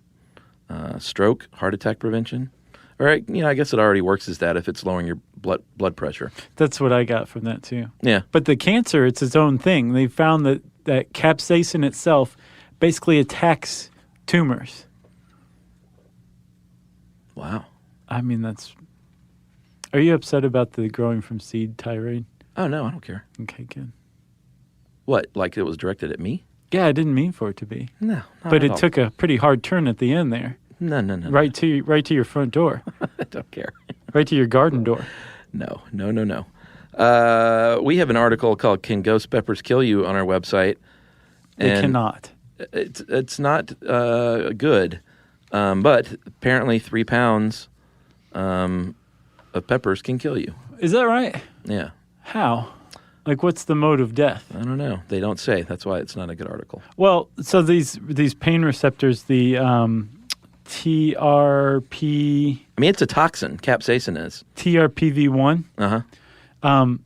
stroke, heart attack prevention. Or, I guess it already works as that if it's lowering your blood pressure. That's what I got from that, too. Yeah. But the cancer, it's its own thing. They found that capsaicin itself basically attacks tumors. Wow. I mean, Are you upset about the growing from seed tirade? Oh, no, I don't care. Okay, good. What, like it was directed at me? Yeah, I didn't mean for it to be. No. But it took a pretty hard turn at the end there. No. Right to your front door. I don't care. Right to your garden door. No. We have an article called "Can Ghost Peppers Kill You?" on our website. They cannot. It's not good. But apparently 3 pounds of peppers can kill you. Is that right? Yeah. How? Like, what's the mode of death? I don't know. They don't say. That's why it's not a good article. Well, so these pain receptors, the TRP... I mean, it's a toxin. Capsaicin is. TRPV1. Uh-huh.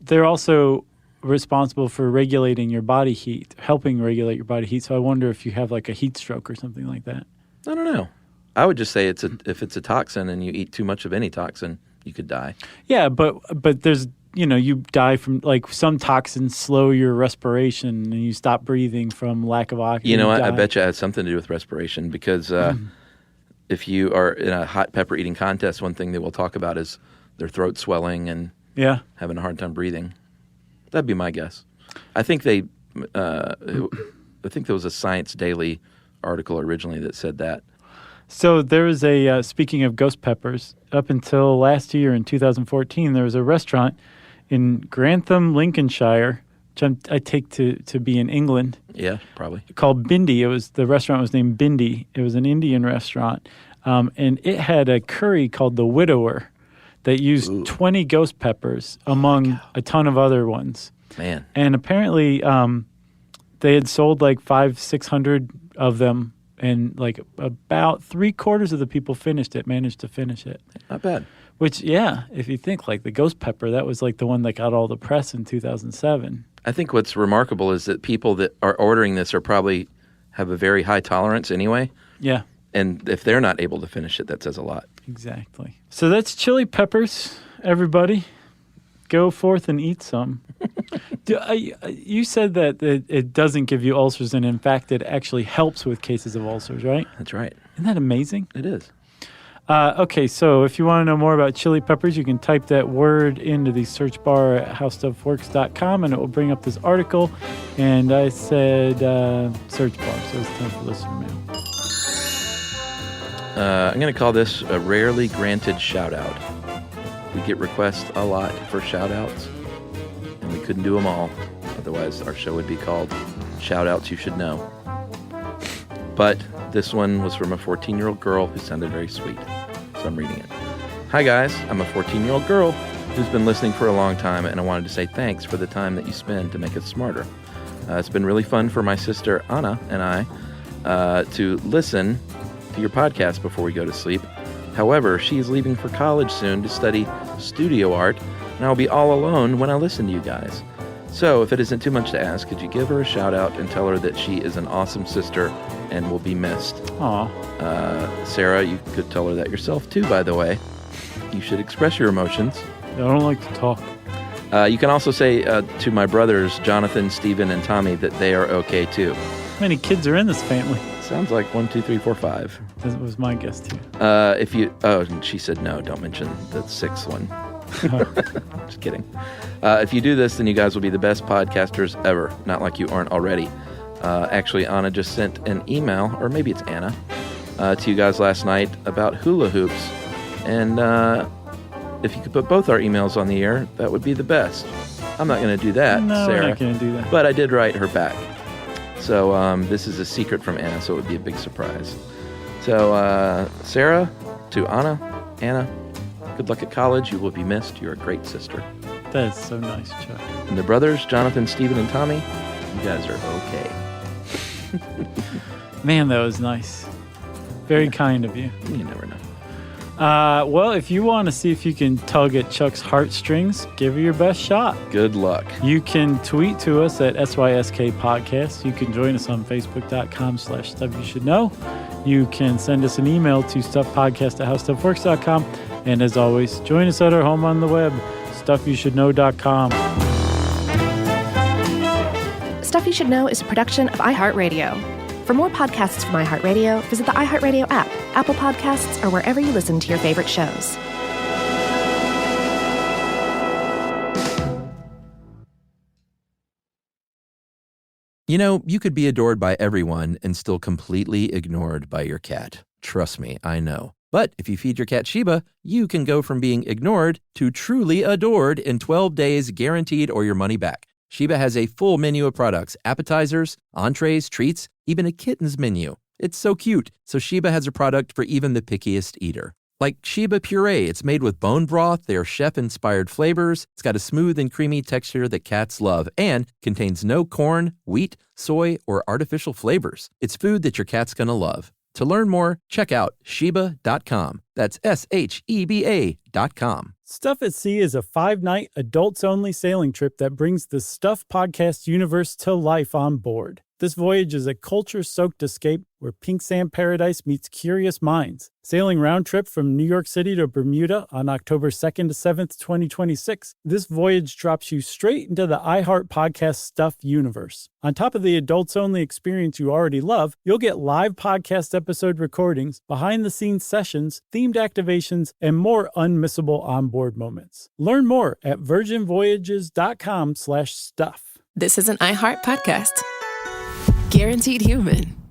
They're also responsible for regulating your body heat, helping regulate your body heat. So I wonder if you have like a heat stroke or something like that. I don't know. I would just say if it's a toxin and you eat too much of any toxin, you could die. Yeah, but there's, you die from, like, some toxins slow your respiration and you stop breathing from lack of oxygen. I bet you it has something to do with respiration because if you are in a hot pepper eating contest, one thing they will talk about is their throat swelling and having a hard time breathing. That'd be my guess. I think there was a Science Daily article originally that said that. So there was speaking of ghost peppers, up until last year in 2014, there was a restaurant in Grantham, Lincolnshire, which I take to be in England. Yeah, probably. Called Bindi. The restaurant was named Bindi. It was an Indian restaurant. And it had a curry called the Widower that used 20 ghost peppers among a ton of other ones. Man. And apparently they had sold like 500-600 of them, and like about 3/4 of the people managed to finish it. Not bad. Which, yeah, if you think like the ghost pepper, that was like the one that got all the press in 2007. I think what's remarkable is that people that are ordering this are probably have a very high tolerance anyway. Yeah. And if they're not able to finish it, that says a lot. Exactly. So that's chili peppers, everybody. Go forth and eat some. You said that it doesn't give you ulcers, and in fact, it actually helps with cases of ulcers, right? That's right. Isn't that amazing? It is. Okay, so if you want to know more about chili peppers, you can type that word into the search bar at howstuffworks.com, and it will bring up this article. And I said search bar, so it's time for listener mail. I'm going to call this a rarely granted shout-out. We get requests a lot for shout-outs, and we couldn't do them all. Otherwise, our show would be called Shout-Outs You Should Know. But this one was from a 14-year-old girl who sounded very sweet, so I'm reading it. Hi, guys. I'm a 14-year-old girl who's been listening for a long time, and I wanted to say thanks for the time that you spend to make us smarter. It's been really fun for my sister Anna and I to listen to your podcast before we go to sleep. However, she's leaving for college soon to study studio art, and I'll be all alone when I listen to you guys. So, if it isn't too much to ask, could you give her a shout-out and tell her that she is an awesome sister and will be missed? Aw. Sarah, you could tell her that yourself, too, by the way. You should express your emotions. I don't like to talk. You can also say to my brothers, Jonathan, Stephen, and Tommy, that they are okay, too. How many kids are in this family? Sounds like 1, 2, 3, 4, 5. That was my guess, too. She said no, don't mention the 6th one. Just kidding. If you do this, then you guys will be the best podcasters ever. Not like you aren't already. Actually, Anna just sent an email, or maybe it's Anna, to you guys last night about hula hoops. And if you could put both our emails on the air, that would be the best. I'm not going to do that, no, Sarah. We're not going to do that. But I did write her back. So this is a secret from Anna, so it would be a big surprise. So Sarah, to Anna, good luck at college. You will be missed. You're a great sister. That's so nice, Chuck. And the brothers, Jonathan, Stephen, and Tommy, you guys are okay. Man, that was nice. Very kind of you. You never know. Well, if you want to see if you can tug at Chuck's heartstrings, give it your best shot. Good luck. You can tweet to us at SYSK Podcast. You can join us on Facebook.com/StuffYouShouldKnow. You can send us an email to StuffPodcast@HowStuffWorks.com. And as always, join us at our home on the web, StuffYouShouldKnow.com. Stuff You Should Know is a production of iHeartRadio. For more podcasts from iHeartRadio, visit the iHeartRadio app, Apple Podcasts, or wherever you listen to your favorite shows. You know, you could be adored by everyone and still completely ignored by your cat. Trust me, I know. But if you feed your cat Sheba, you can go from being ignored to truly adored in 12 days guaranteed or your money back. Sheba has a full menu of products, appetizers, entrees, treats, even a kitten's menu. It's so cute, so Sheba has a product for even the pickiest eater. Like Sheba Puree, it's made with bone broth, their chef-inspired flavors, it's got a smooth and creamy texture that cats love, and contains no corn, wheat, soy, or artificial flavors. It's food that your cat's gonna love. To learn more, check out Sheba.com. That's SHEBA.com. Stuff at Sea is a 5-night, adults-only sailing trip that brings the Stuff podcast universe to life on board. This voyage is a culture-soaked escape where pink sand paradise meets curious minds. Sailing round trip from New York City to Bermuda on October 2nd to 7th, 2026, this voyage drops you straight into the iHeart Podcast Stuff universe. On top of the adults-only experience you already love, you'll get live podcast episode recordings, behind-the-scenes sessions, themed activations, and more unmissable onboard moments. Learn more at virginvoyages.com/stuff. This is an iHeart podcast. Guaranteed human.